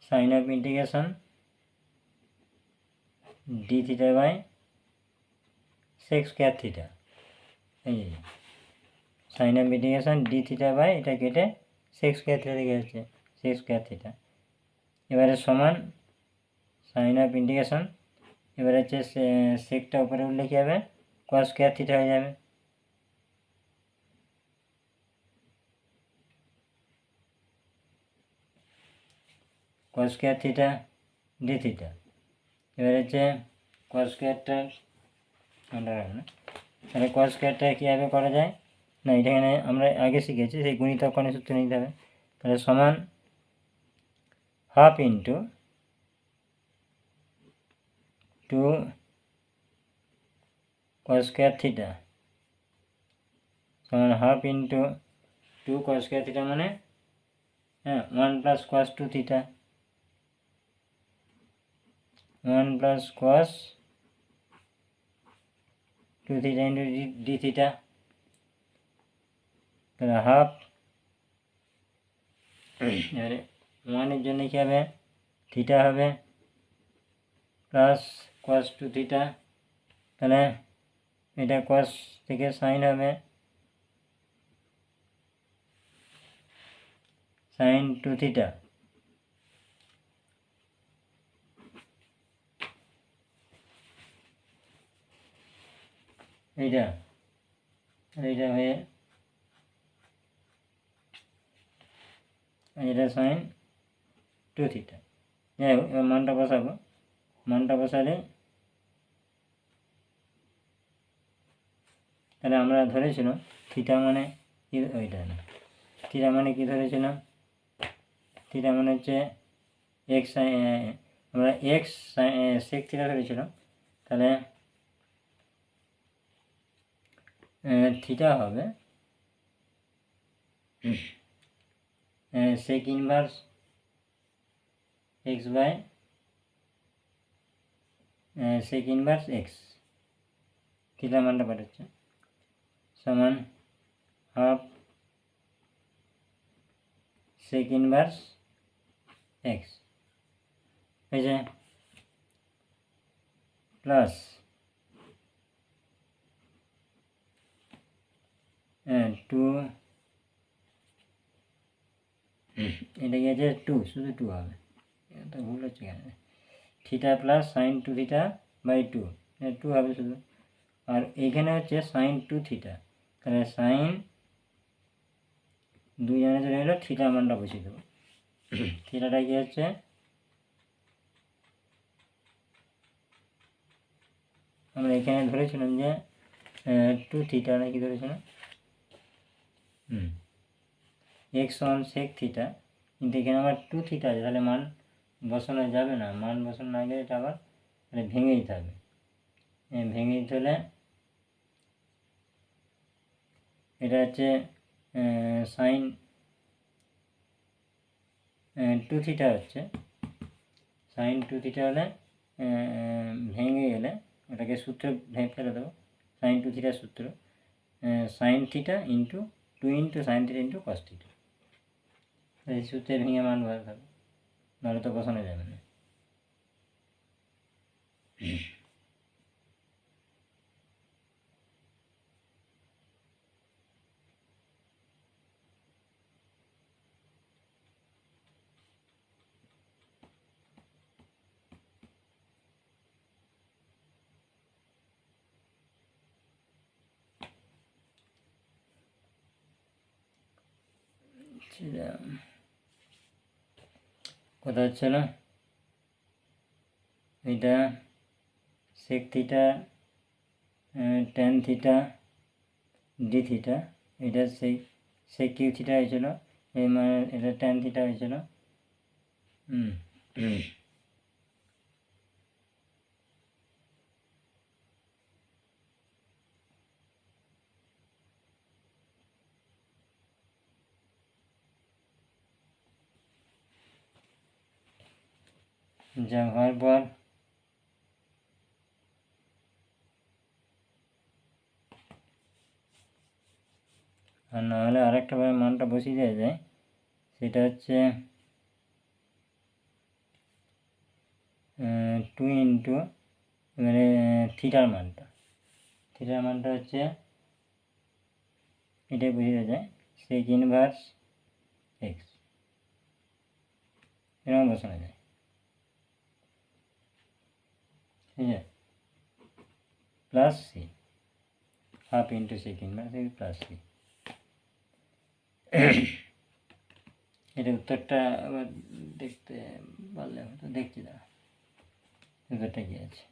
sign of integration d theta by sec square theta, এই যে sign of integration d theta by এটা কেটে সেক স্কোয়ার থিটা থেকে যাচ্ছে সেক স্কোয়ার থিটা, এবারে সমান সাইন অফ ইন্টিগ্রেশন, এবারে হচ্ছে সেকটা উপরে উঠলে কী হবে, কস স্কোয়ার থিটা হয়ে যাবে, কস স্কোয়ার থিটা ডি থিটা, এবারে হচ্ছে কস স্কোয়ারটা না, তাহলে কস স্কোয়ারটা কীভাবে করা যায় না, এটা এখানে আমরা আগে শিখেছি, সেই গুণিতক কোণের সূত্র নিতে হবে, তাহলে সমান half into 2 cos square theta সমান half into 2 cos square theta মানে 1 plus cos 2 theta, 1 plus cos 2 theta into d theta, তাহলে হাফ, এবারে 1-এর জন্য কী হবে, থিটা হবে প্লাস কস 2 থিটা, তাহলে এটা কস থেকে সাইন হবে, সাইন 2 থিটা, এইটা হয়ে এটা সাইন 2 থিটা, যাই হোক এবার মানটা বসাবো, মানটা বসালে তাহলে আমরা ধরেছিলাম থিটা মানে কি, ওইটা না, থিটা মানে কি ধরেছিলাম, থিটা মানে হচ্ছে এক্স, আমরা এক্স সেক থিটা ধরেছিলাম, তাহলে থিটা হবে sec inverse x by sec inverse x, theta মানটা পাঠাচ্ছে সমান হাফ সেক ইনভার্স এক্স হয়েছে প্লাস 2, এটা কি আছে 2, শুধু 2 হবে, এটা ভুল হচ্ছে কেন, theta plus sine 2 theta by 2, 2 হবে শুধু, আর এইখানে হচ্ছে সাইন 2 থিটা, তাহলে সাইন 2 জানা চলে গেলো, থিটা মানটা বসিয়ে দেবো, থিটাটা কি হচ্ছে আমরা এখানে ধরেছিলাম যে 2 থিটা নাকি ধরেছিলাম, এক্স সমান সেক থিটা, কিন্তু এখানে আমার 2 থিটা আছে, তাহলে মান বসানো যাবে না, মান বসানো না গেলে এটা আবার তাহলে ভেঙে দিতে হবে, ভেঙে দিতে হলে এটা হচ্ছে সাইন 2 থিটা হচ্ছে, সাইন 2 থিটা হলে ভেঙে গেলে ওটাকে সূত্র ফেলে দেবো, সাইন 2 থিটার সূত্র sine theta into 2 into sine theta into cos theta, এই সূত্রে ভেঙে মান বসাতে হবে, নাহলে তো বসানো যাবে না। কথা হচ্ছে না, এটা sec theta tan theta d theta, এটা সেই কিউ থিটা হয়েছিল, এই মানে এটা ট্যান থিটা হয়েছিল, যা হওয়ার পর আর না হলে আরেকটাভাবে মানটা বসিয়ে দেওয়া যায়, সেটা হচ্ছে 2 ইন্টু মানে থিটার মানটা হচ্ছে এটাই বুঝিয়ে দেওয়া যায় সেক ইনভার্স এক্স, এরকম বসানো যায়। ঠিক আছে, plus c, half into sec inverse x plus c. এটা উত্তরটা আবার দেখতে পারলে হয়তো, দেখছি না উত্তরটা কী আছে।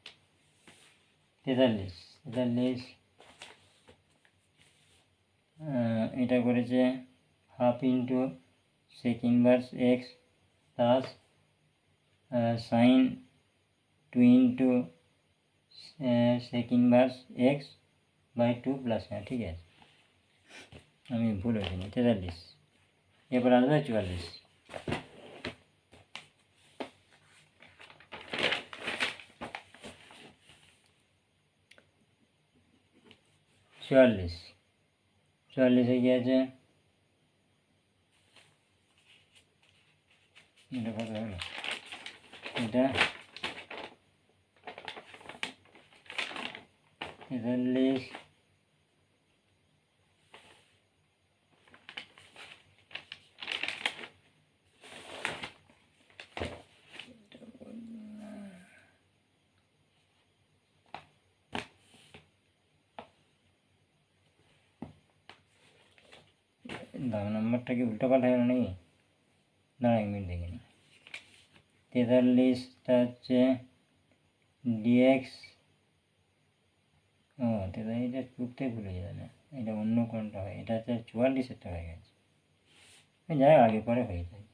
43 এটা করেছে half into sec inverse x plus sine 2 into sec inverse x by 2 plus, হ্যাঁ ঠিক আছে, আমি ভুল হয়েছি। 43, এরপর আসবে 44। চুয়াল্লিশে কি আছে, এটা কত হলো, এটা 43 দাগ নম্বরটা কি উল্টো পাল্টা হলো নাকি, দাঁড়া 1 মিনিট দেখে নি। 43টা হচ্ছে ডিএক্স, ও 43টা টুকতে ভুলে যাবে না, এটা অন্য কোনটা হয়, এটা হচ্ছে 44-এরটা হয়ে গেছে, যাই আগে পরে হয়ে যায়।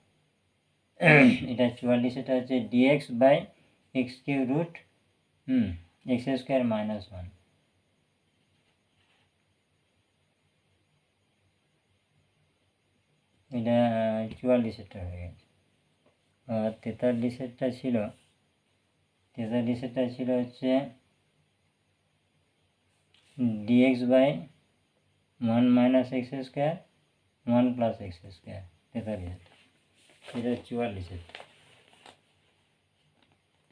এটা 44-এটা হচ্ছে dx by x q root x square minus 1, এটা 44-এরটা হয়ে গেছে। আর 43-এরটা ছিল হচ্ছে dx by 1 minus x square 1 plus x square, 43-এরটা, এটা 44-এরটা।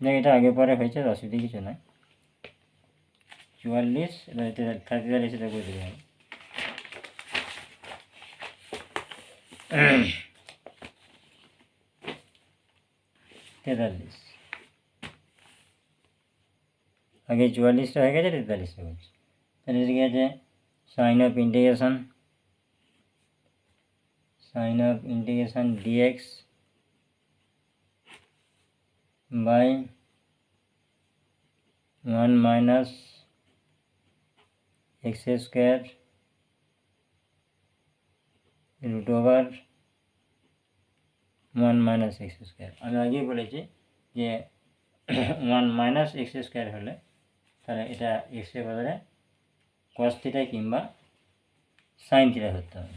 দেখ এটা আগে পরে হয়েছে, অসুবিধা কিছু নয়। 44 43-এটা করে দিতে হবে। তেতাল্লিশ, আগে 44টা হয়ে গেছে, 43টা করছি। তাহলে ঠিক আছে, sign of integration dx by 1 minus x square root over 1 minus x square. আমি আগেই বলেছি যে 1 মাইনাস এক্স স্কোয়ার হলে তাহলে এটা এক্সের বদলে কস থিটা কিংবা সাইন থিটা ধরতে হবে।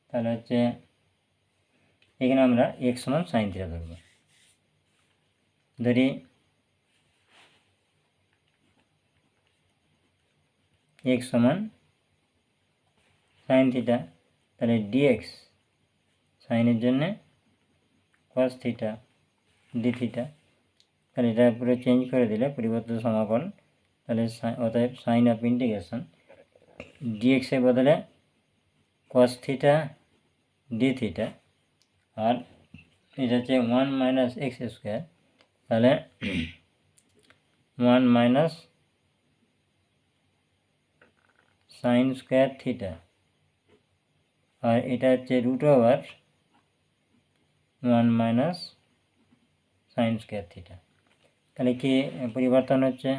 তাহলে হচ্ছে এখানে আমরা এক্স সমান সাইন থিটা ধরব, ধরি এক্স সমান সাইন থিটা, তাহলে ডিএক্স সাইনের জন্যে কস থিটা ডি থিটা, তাহলে এটা পুরো চেঞ্জ করে দিলে পরিবর্তিত সমাকল, তাহলে অতএব সাইন অফ ইন্টিগ্রেশন ডিএক্সের বদলে কস থিটা ডি থিটা, আর এটা হচ্ছে 1 মাইনাস এক্স স্কোয়ার, তাহলে 1 মাইনাস সাইন স্কোয়ার থিটা, আর এটা হচ্ছে root over 1 minus sine square theta. তাহলে কি পরিবর্তন হচ্ছে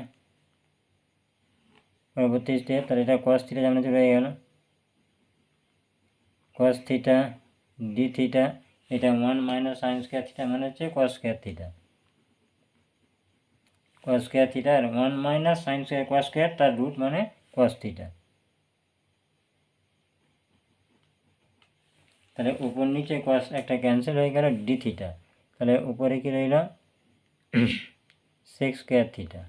পরবর্তী স্টেপ, তাহলে এটা কস থিটা যেমন রয়ে গেল, কস থিটা ডি থিটা, এটা 1 মাইনাস সাইন স্কোয়ার থিটা মানে হচ্ছে কস স্কোয়ার থিটা, আর 1 minus sine square cos square তার রুট মানে কস থিটা। তাহলে উপর নিচে কস একটা ক্যান্সেল হয়ে গেল ডি থিটা, তাহলে উপরে কি রইল সেক স্কোয়ার থিটা।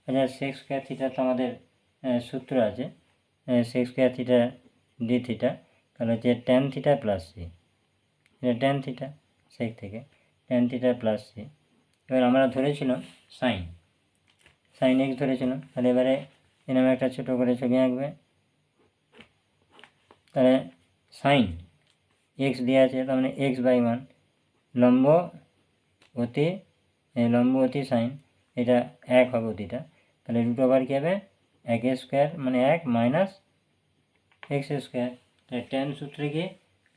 আচ্ছা সেক স্কোয়ার থিটা তো আমাদের সূত্র আছে, sec square theta d theta, তাহলে হচ্ছে ট্যান থিটা প্লাস সি, এটা ট্যান থিটা সেক থেকে ট্যান থিটা প্লাস সি। এবার আমরা ধরেছিলাম সাইন, সাইন এক্স ধরেছিলাম, তাহলে এবারে এরকম একটা ছোটো করে ছবি আঁকবে। তাহলে সাইন এক্স দেওয়া আছে, তার মানে এক্স বাই ওয়ান, লম্ব অতি সাইন, এটা এক হবে অতিটা, তাহলে রুট ওভার কী হবে এক স্কোয়ার মানে এক মাইনাস এক্স স্কোয়ার। তাহলে ট্যান সূত্রে কি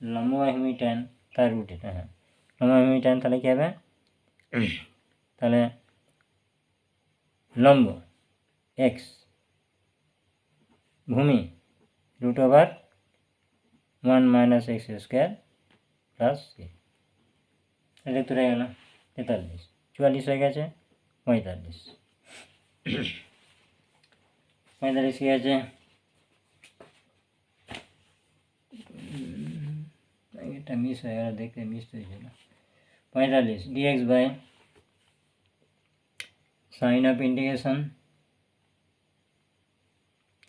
লম্ব বাই ট্যান তার রুট এটা, হ্যাঁ লম্ব বাই ট্যান, তাহলে কী হবে তাহলে লম্ব এক্স ভূমি root over one minus x square plus c. এটা তো রয়ে গেল 43, 44 হয়ে গেছে 45, 45 কী আছে এটা মিস হয়ে গেল, দেখতে মিস হয়েছিল। 45 dx by sine of integration,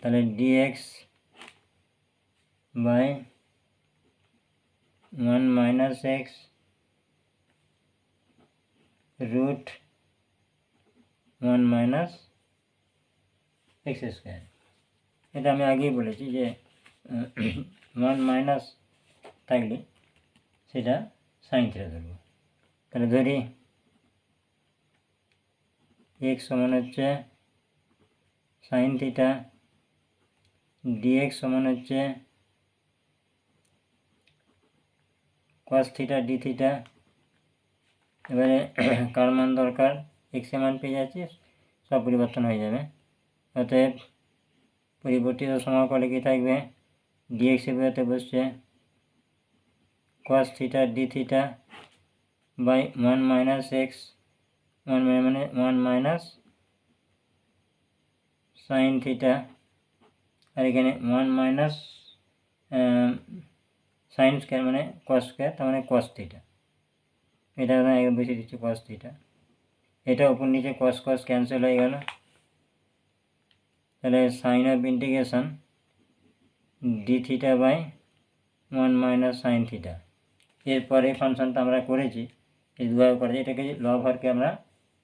তাহলে dx by 1 minus x root 1 minus x square. এটা আমি আগেই বলেছি যে 1 মাইনাস থাকলে সেটা সাইন থিটা ধরবো। তাহলে ধরি এক্স সমান হচ্ছে সাইন থিটা, ডিএক্স সমান হচ্ছে কস থিটা ডি থিটা। এবারে কার মান দরকার, এক্সের মান পেয়ে যাচ্ছি, সব পরিবর্তন হয়ে যাবে। অতএব পরিবর্তিত সমাকলে কী থাকবে, ডিএক্স এর বইতে বসছে cos theta d theta by 1 minus x, 1 মানে 1 মাইনাস সাইন থিটা, আর এখানে 1 মাইনাস সাইন স্কোয়ার মানে কস স্কোয়ার, তার মানে কস থিটা, এটা বেশি দিচ্ছি কস থিটা। এটা উপর নিচে কস কস ক্যান্সেল হয়ে গেল, তাহলে sign of integration d theta by 1 minus sine theta. এরপরে ফাংশনটা আমরা করেছি, এই দুভাবে করেছি, এটাকে লব হরকে আমরা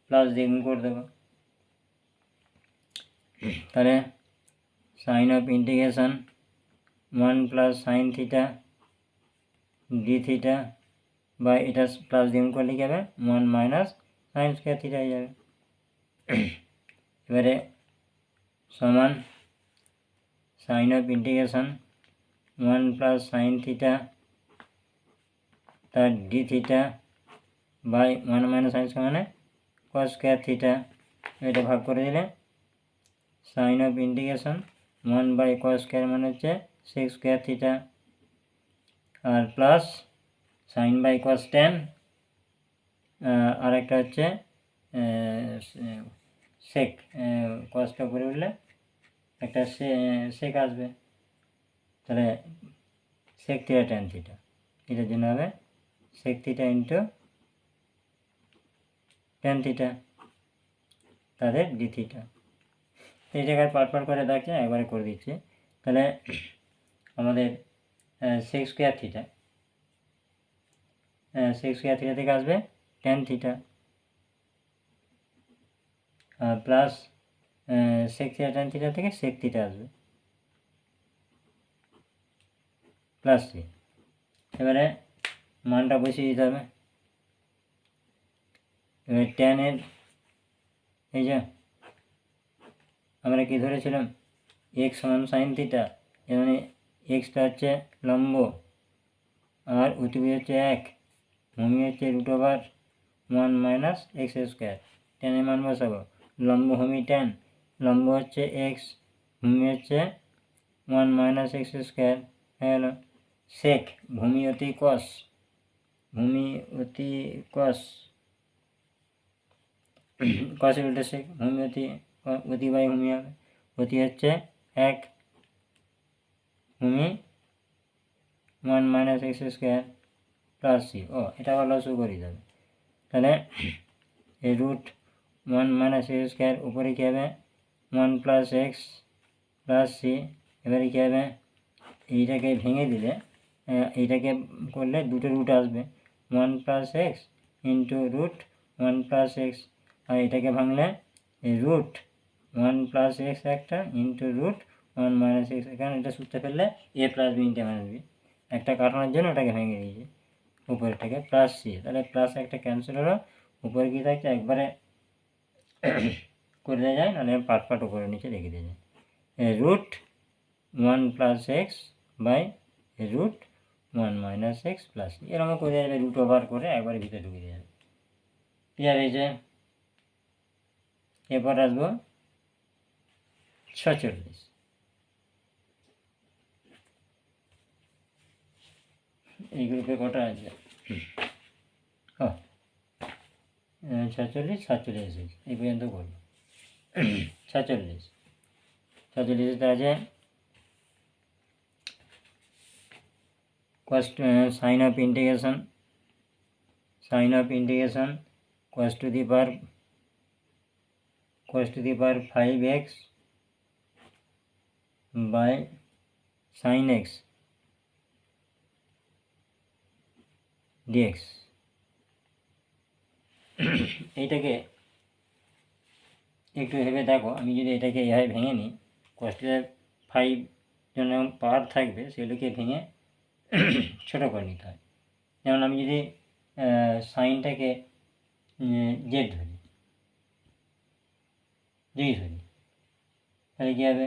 প্লাস দিয়ে গুণ করে দেবো। তাহলে sign of integration 1 plus sine theta d theta by এটা প্লাস দিয়ে গুণ করলে কী হবে 1 মাইনাস সাইন স্কোয়ার থিটা হয়ে যাবে। এবারে সমান sign of integration 1 plus sine theta তার d theta by 1 minus sine square মানে কস স্কোয়ার থিটা, এটা ভাগ করে দিলে sine of integration 1 by cos square মানে হচ্ছে সেক স্কোয়ার থিটা, আর plus sine by cos tan, আর একটা হচ্ছে সেক, কসটা করে উঠলে একটা সেক আসবে, তাহলে সেক থিটা ট্যান থিটা, এটার জন্য হবে sec theta into tan theta তাদের ডি থিটা। এই জায়গায় পাট করে দেখছে, একবারে করে দিচ্ছে। তাহলে আমাদের sec square theta, sec square theta থেকে আসবে tan theta plus sec theta tan theta থেকে সেক থিটা আসবে প্লাস সি। এবারে মানটা বসিয়ে দিতে হবে। এবার ট্যানের এই যে আমরা কি ধরেছিলাম এক্স সমান সাইন থিটা, এর মানে এক্সটা হচ্ছে লম্ব আর অতিভুজ হচ্ছে 1, ভূমি হচ্ছে root over 1 minus x square. ট্যানের মান বসাবো, লম্ব ভূমি ট্যান, লম্ব হচ্ছে এক্স, ভূমি হচ্ছে 1 মাইনাস এক্স স্কোয়ার হয়ে গেল। সেক ভূমি অতি কস, ভূমি অতি কস, কসের উল্টে সেক, ভূমি অতি বাই ভূমি হবে, অতি হচ্ছে 1, ভূমি one minus x square plus c. ও এটা আবার লসও করে যাবে, তাহলে এই root one minus x square উপরে কী হবে one plus x plus c. এবারে কী হবে এইটাকে ভেঙে দিলে এইটাকে করলে দুটো রুট আসবে, one plus x into root one plus x. আর এটাকে ভাঙলে এই রুট ওয়ান প্লাস এক্স একটা into root one minus x, কারণ এটা সূত্রে ফেললে a plus b into minus b, একটা কাটানোর জন্য ওটাকে ভেঙে দিয়েছি উপরেরটাকে প্লাস সি। তাহলে প্লাস একটা ক্যান্সেল হলো, উপরে কী থাকছে একবারে করে দেওয়া যায়, নাহলে পাট পাট উপরে নিচে রেখে দিয়ে যায় root one plus x by root one minus x plus এরকম করে দেওয়া যাবে, রুট ওভার করে একবারে ভিতরে ঢুকে দেওয়া যাবে। ক্লিয়ার হয়েছে? এরপর আসবো 46। এই গ্রুপে কটা আছে? 46 47 এসেছে, এই পর্যন্ত করবো। 46 আছে sign of integration cos to the power 5x by sin x dx। এইটাকে একটু ভেবে দেখো, আমি যদি এটাকে এভাবে ভেঙে নিই, cos to the 5 জন্য পাওয়ার থাকবে সেগুলোকে ভেঙে ছোটো করে নিতে হয়। যেমন আমি যদি সাইনটাকে জেড ধরি, তাহলে কী হবে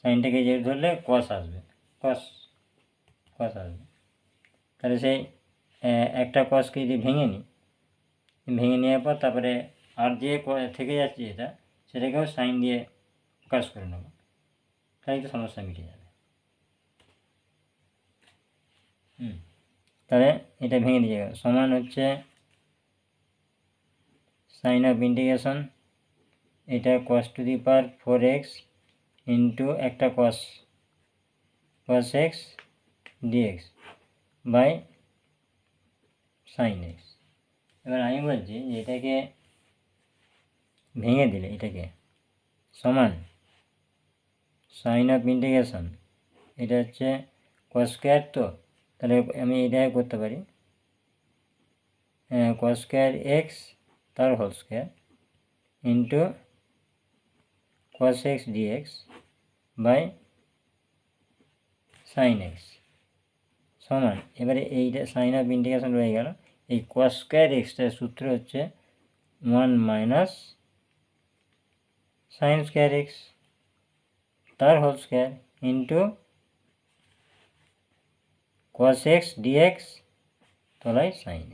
সাইনটাকে জেড ধরলে কস আসবে, কস আসবে। তাহলে সেই একটা কসকে যদি ভেঙে নেওয়ার পর তারপরে আর যে থেকে যাচ্ছে সেটাকেও সাইন দিয়ে প্রকাশ করে নেব, তাহলে তো সমস্যা মিটে যাবে। তাহলে এটা ভেঙে দিয়ে গেল, সমান হচ্ছে সাইন অফ ইন্টিগ্রেশন এটা cos to the power 4x into একটা cos x dx by sine x. এবার আমি বলছি যে এটাকে ভেঙে দিলে এটাকে সমান সাইন অফ ইন্টিগ্রেশন এটা হচ্ছে cos স্কোয়ার, তো তাহলে আমি এটাই করতে পারি cos স্কোয়ার এক্স তার whole square into cos x dx by sine x সমান। এবারে এইটা সাইন অফ ইন্টিগ্রেশন রয়ে গেল, এই cos স্কোয়ার এক্সটার সূত্র হচ্ছে one minus sine square x তার whole square into cos x dx তলায় সাইন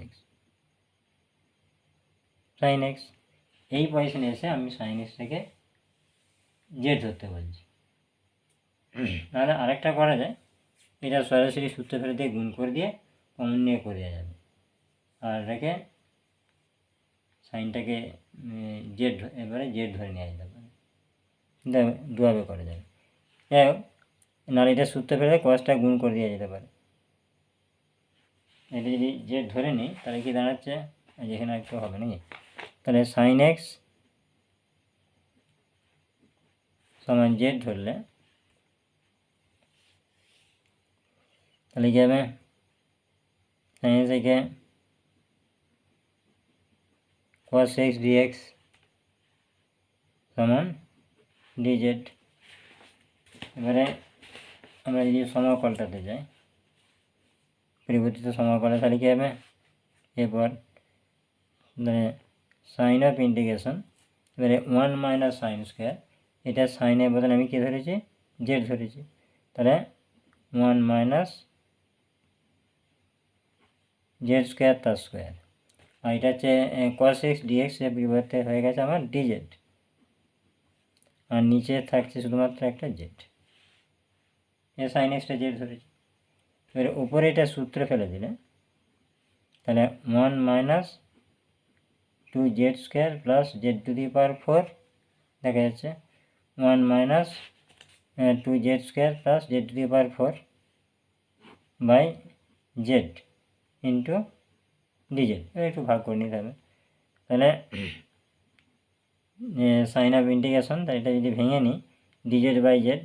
এক্স। এই পজিশনে এসে আমি সাইন এক্সটাকে জেড ধরতে বলছি। তাহলে আরেকটা করা যায়, এটা সরাসরি সূত্র ফেলে দিয়ে গুণ করে দিয়ে কমন নিয়ে করে দেওয়া যাবে, আর এটাকে সাইনটাকে এবারে জেড ধরে নেওয়া যেতে পারে, দুভাবে করা যাবে। যাই হোক, নাহলে এটা সূত্র ফেলে কসটা গুণ করে দেওয়া যেতে পারে। এটা যদি জেড ধরে নিই তাহলে কি দাঁড়াচ্ছে, যেখানে একটু হবে নাকি, তাহলে সাইন এক্স সমান জেড ধরলে তাহলে কী হবে সাইন এক্স থেকে cos x dx সমান dz। এবারে আমরা যদি সমাকলটাতে যাই, পরিবর্তিত সমাকলে তাহলে কী হবে এরপর মানে সাইন অফ ইন্টিগ্রেশন, এবারে ওয়ান মাইনাস সাইন স্কোয়ার, এটা সাইনের বদলে আমি কী ধরেছি জেড ধরেছি, তাহলে ওয়ান মাইনাস জেড স্কোয়ার তার স্কোয়ার, আর এটা হচ্ছে cos x dx এর পরিবর্তে হয়ে গেছে আমার dz, আর নিচে থাকছে শুধুমাত্র একটা জেড, এ সাইন এক্সটা জেড ধরেছি। এবারে উপরে এটা সূত্র ফেলে দিলে তাহলে one minus two z square plus z to the power 4 দেখা যাচ্ছে 1 minus 2z² plus z⁴ by z into dz. এবার একটু ভাগ করে নিতে হবে। তাহলে সাইন অফ ইন্টিগ্রেশন, তাই এটা যদি ভেঙে নিই ডিজেড বাই জেড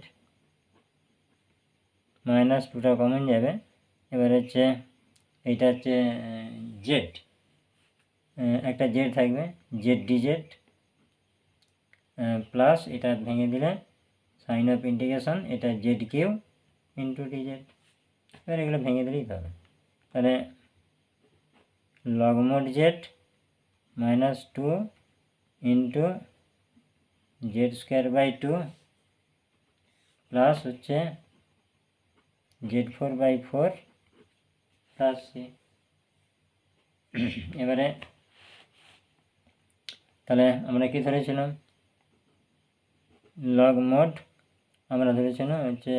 মাইনাস 2টা কমন যাবে। এবার হচ্ছে এইটা হচ্ছে জেড, একটা জেড থাকবে জেড ডিজেড প্লাস এটা ভেঙে দিলে সাইন অফ ইন্টিগ্রেশন এটা জেড কিউ ইন্টু ডিজেড। এবার এগুলো ভেঙে দিলেই হবে। তাহলে log mode Z minus 2 into z²/2 plus হচ্ছে z4/4 প্লাস সি। এবারে তাহলে আমরা কি ধরেছিলাম, লগ মোড আমরা ধরেছিলাম হচ্ছে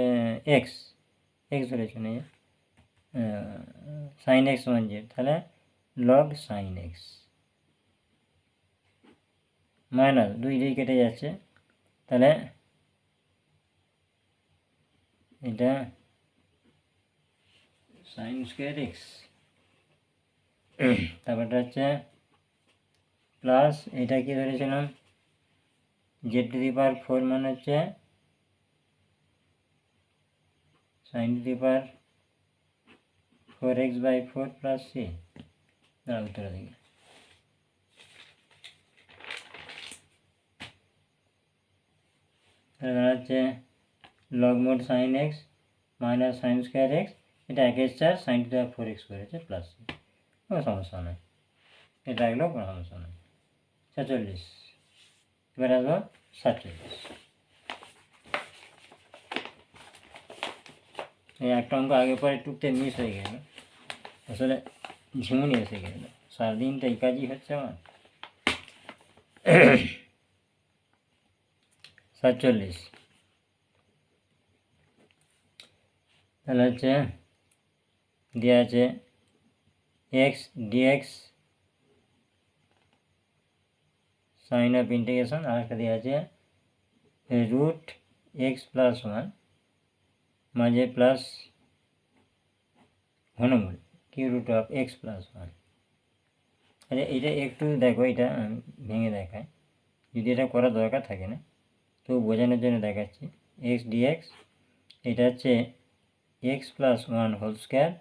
এক্স ধরেছিলাম সাইন এক্স সমান জেড। তাহলে লগ সাইন এক্স মাইনাস 2 কেটে যাচ্ছে, তাহলে এটা sin²x, তারপরটা হচ্ছে প্লাস এটা কি ধরেছিলাম z⁴ মানে হচ্ছে sin⁴x/4 প্লাস সি। উত্তরের দিকে হচ্ছে log mod sine x minus sin²x, এটা 1/4 sin⁴x করেছে প্লাস সি। কোনো সমস্যা নয়, এটা এগুলো কোনো সমস্যা নয়। 46, এবার আসবো 47। এই একটা অঙ্ক আগে পরে টুকতে মিস হয়ে গেল, আসলে ঝিমুনি এসে গেল, সারাদিনটা এই কাজই হচ্ছে আমার। 47 তাহলে হচ্ছে দেওয়া আছে x dx sign of integration, আর একটা দেওয়া আছে √x+1 মাঝে প্লাস ঘনমূল q√x+1। আচ্ছা এটা একটু দেখো, এটা ভেঙে দেখায়, যদি এটা করার দরকার থাকে না তো বোঝানোর জন্য দেখাচ্ছি। এক্স ডিএক্স এটা হচ্ছে x+1²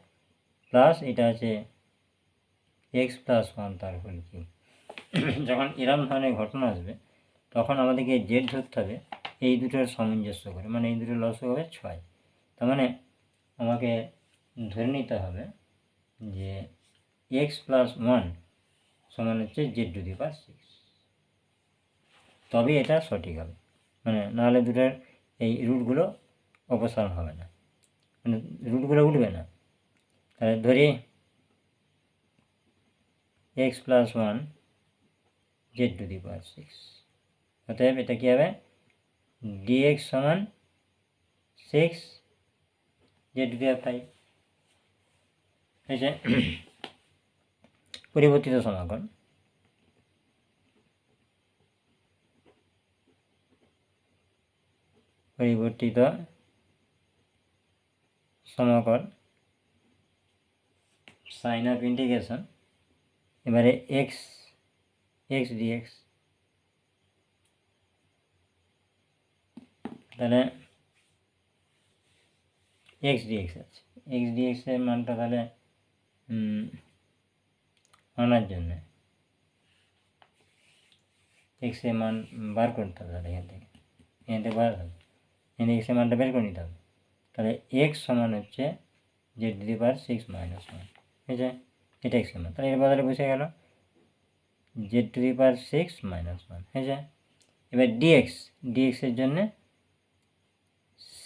প্লাস এটা আছে x+1 তার হোল কিউব। যখন এরম ধরনের ঘটনা আসবে তখন আমাদেরকে জেড ধরতে হবে এই দুটোর সামঞ্জস্য করে, মানে এই দুটোর লসও হবে 6। তার মানে আমাকে ধরে নিতে হবে যে x+1 সমান হচ্ছে z⁶, তবে এটা সঠিক হবে, মানে নাহলে দুটোর এই রুটগুলো অপসারণ হবে না, মানে রুটগুলো উঠবে না। তাহলে ধরি x+1 z⁶, অতএব এটা কী হবে dx সমান 6 z⁵। হয়েছে পরিবর্তিত সমাকলন। পরিবর্তিত সমাকল সাইন অফ ইন্টিগ্রেশন, এবারে এক্স ডিএক্স, তাহলে এক্স ডিএক্স আছে, এক্স ডিএক্সের মানটা তাহলে আনার জন্য এক্সের মান বার করতে হবে, তাহলে এখান থেকে বার হবে, এখানে এক্সের মানটা বের করে নিতে হবে। তাহলে এক্স সমান হচ্ছে z⁵ -1, হয়েছে, এটা এক্সের মান, তাহলে এর বদলে বসে গেল z⁵ -1, হয়েছে। এবার ডিএক্সের জন্যে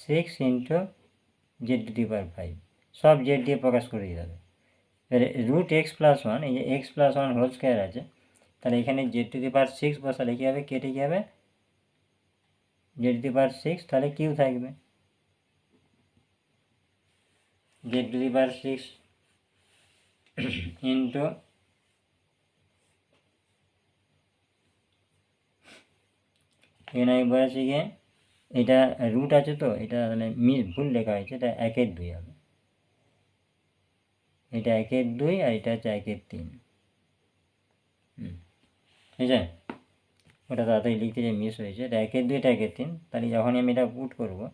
6 ইন্টু z⁵, সব জেড দিয়ে প্রকাশ করে দিতে হবে। এবারে √x+1, এই যে x+1² আছে, তাহলে এখানে z⁵ বসালে কী হবে, কেটে কী হবে z⁵, তাহলে কিউ থাকবে z⁵ ইন্টু এখানে আমি বলেছি গিয়ে এটা রুট আছে তো, এটা মানে ভুল লেখা হয়েছে, এটা 1/2 হবে। এটা 1/2 আর এটা হচ্ছে 1/3। ঠিক আছে, ওটা তাড়াতাড়ি লিখতে যে মিস হয়েছে। এটা 1/2, এটা 1/3। তাহলে যখনই আমি এটা পুট করবো,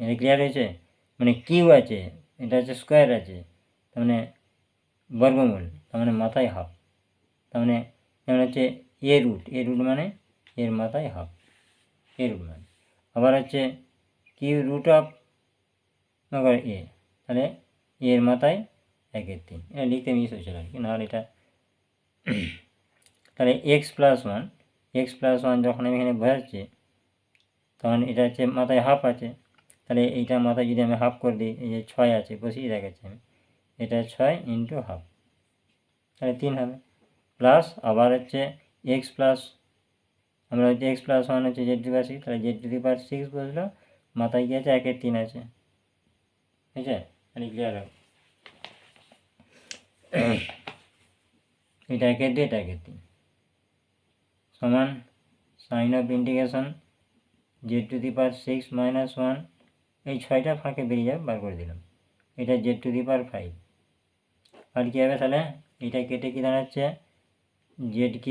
এটা ক্লিয়ার হয়েছে। মানে কিউ আছে, এটা হচ্ছে স্কোয়ার আছে, তার মানে বর্গমূল, তার মানে মাথায় হাফ। তার মানে যেমন হচ্ছে এ রুট মানে এর মাথায় হাফ, এ রুট মানে। আবার হচ্ছে কিউ রুট অফ এ, তাহলে এর মাথায় 1/3। এটা লিখতে মিস হয়েছিল আর কি, নাহলে এটা তাহলে x+1 যখন আমি এখানে বোঝাচ্ছি, তখন এটা হচ্ছে মাথায় হাফ আছে। তাহলে এইটা মাথায় যদি আমি হাফ করে দিই, এই যে 6 আছে, বসিয়ে দেখাচ্ছি আমি, এটা 6 ইন্টু হাফ, তাহলে 3 হবে। প্লাস আবার হচ্ছে এক্স প্লাস, আমরা হচ্ছে x+1 হচ্ছে z⁴, তাহলে z⁴ বসলো, মাথায় কি আছে, 1/3 আছে। ঠিক আছে, তাহলে ক্লিয়ার হবে। এটা 1/2, এটা 1/3 সমান সাইন অফ ইন্টিগ্রেশন z⁴ - 1, এই 6টা ফাঁকে বেরিয়ে যাবে, বার করে দিলাম। এটা z⁵। আর কী হবে তাহলে, এটা কেটে কী দাঁড়াচ্ছে, z³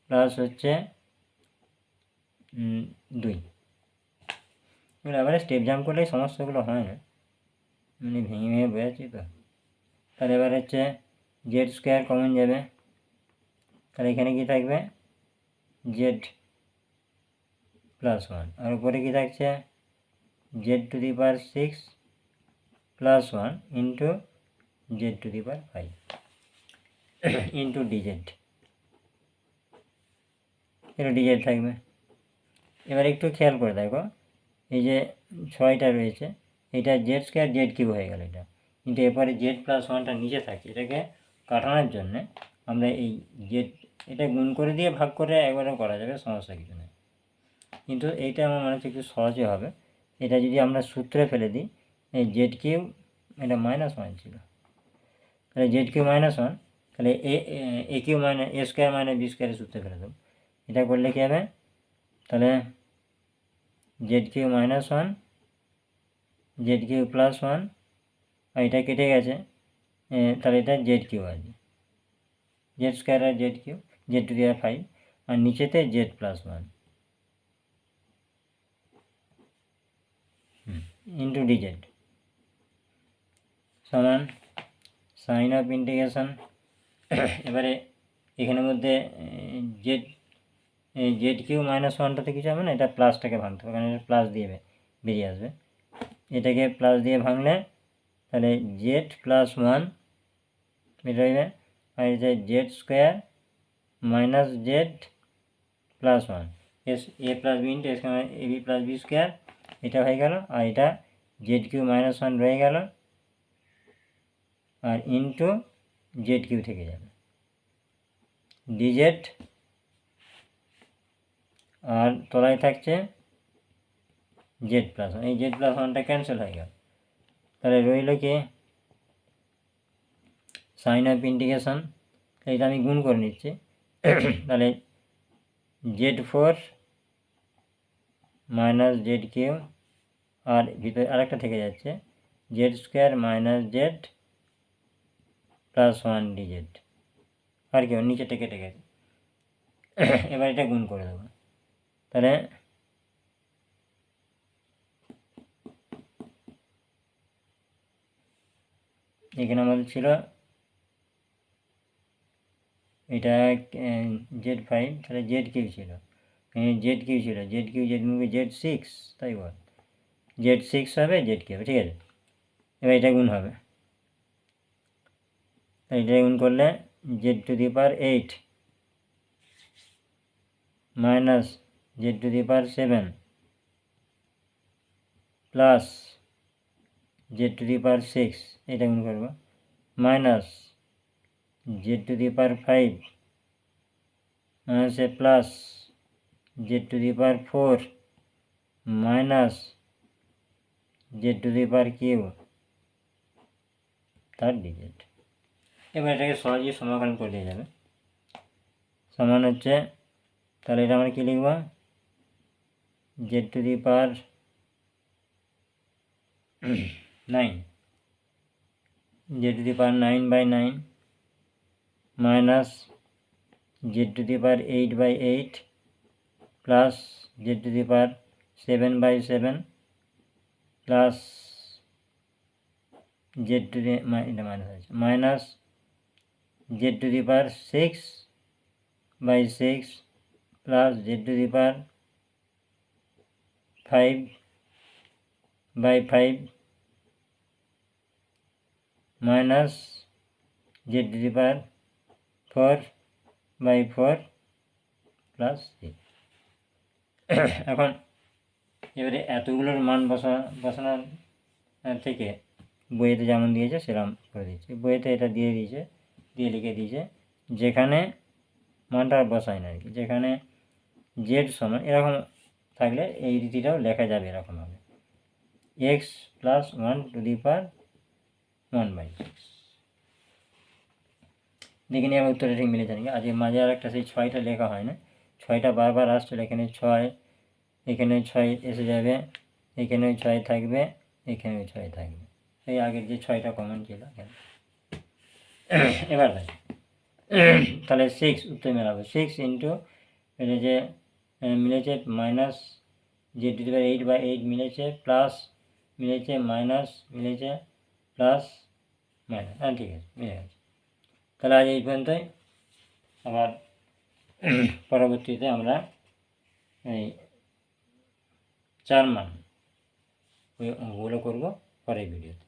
প্লাস হচ্ছে 2। এবার আবার স্টেপ জাম্প করলে সমস্যাগুলো হয় না, মানে ভেঙে ভেঙে বোঝাচ্ছি তো। তাহলে এবার হচ্ছে z² কমন যাবে, তাহলে এখানে কী থাকবে, z+1, আর উপরে কী থাকছে, z⁵ plus 1 into z⁵ into dz, এটা dz থাকবে। এবার একটু খেয়াল করে দেখো, এই যে 6টা রয়েছে, এটা z² z³ হয়ে গেল এটা, কিন্তু এরপরে z+1টা নিচে থাকে, এটাকে কাটানোর জন্যে আমরা এই এটা গুণ করে দিয়ে ভাগ করে একবারও করা যাবে, সমস্যা কিছু নেই। কিন্তু এইটা আমার মনে হচ্ছে একটু সহজে হবে। এটা যদি আমরা সূত্রে ফেলে দিই, এই z³ এটা -1 ছিল, তাহলে z³ -1, তাহলে a² - b² সূত্রে ফেলে দেবো। এটা করলে কী হবে, তাহলে z³ -1, z³ প্লাস 1, আর এটা কেটে গেছে, তাহলে এটা z³ আছে, z² আর z³ z⁵, আর নিচেতে z+1 ইন্টু dz সমান সাইন অফ ইন্টিগ্রেশন। এবারে এখানের মধ্যে z³ -1টাতে কিছু হবে না, এটা প্লাসটাকে ভাঙতে হবে, কারণ এটা প্লাস দিয়ে বেরিয়ে আসবে। এটাকে প্লাস দিয়ে ভাঙলে তাহলে z+1 বেরোবে, আর এটা z² - z+1 a+b into ab+b², এটা হয়ে গেল, আর এটা z³ -1 রয়ে গেল, আর ইন্টু z³ থেকে যাবে dz, আর তলায় থাকছে z+1, এই z+1টা ক্যান্সেল হয়ে গেল। তাহলে রইল কি, সাইন অফ ইন্টিগ্রেশন, এটা আমি গুণ করে নিচ্ছি, তাহলে z4 - z³ আর ভিতরে আরেকটা থেকে যাচ্ছে z² - z+1 dz, আর কি নিচেটা কেটে গেছে। এবার এটা গুণ করে দেবো, তাহলে এখানে আমাদের ছিল এটা z5, তাহলে z³ ছিল, z³ ছিল, z³ z6, তাই বল, z6 হবে, z³ হবে, ঠিক আছে। এবার এটা গুণ হবে, এটা গুণ করলে z⁸ minus z⁷ plus z⁵, এটা গুণ করবো, মাইনাস z⁵ মাইনাসে প্লাস z⁴ মাইনাস z⁵, তার dz। এবার এটাকে সহজেই সমাকলন করে দেওয়া যাবে, সমান হচ্ছে, তাহলে এটা আমরা কী লিখব, Z to the power 9, Z to the power 9/9 minus Z to the power 8/8 plus z to the power 7/7 plus z to দি এটা মাইনাস আছে minus Z to the power 6/6 plus z to the power 5/5 minus Z to the power 4/4 plus 6। এখন এবারে এতগুলোর মান বসানোর থেকে বইয়েতে যেমন দিয়েছে সেরকম করে দিয়েছে। বইয়েতে এটা দিয়ে দিয়েছে, দিয়ে লিখে দিয়েছে যেখানে মানটা বসায় না আর কি, যেখানে জেড সমান এরকম থাকলে এই রীতিটাও লেখা যাবে এরকমভাবে এক্স প্লাস 1 টু দি পাওয়ার 1/6। দেখে নিয়ে আমি উত্তরটা ঠিক মিলেছে নাকি। আজকে মাঝে আর একটা সেই 6টা লেখা হয় না, 6টা বারবার আসছিল, এখানে 6, এখানে 6 এসে যাবে, এখানেও 6 থাকবে, এখানেও 6 থাকবে, এই আগের যে 6টা কমন ছিল। এবার তাহলে 6 উত্তর মেলাবো। 6 ইন্টু এটা যে মিলেছে মাইনাস জেড টু দি পাওয়ার 8/8 মিলেছে, প্লাস মিলেছে, মাইনাস মিলেছে, প্লাস মাইনাস। হ্যাঁ ঠিক আছে, মিলে গেছে। তাহলে আজ এই পর্যন্তই। আবার পরবর্তীতে আমরা এই 4 মান ওই অঙ্কগুলো করবো পরের ভিডিওতে।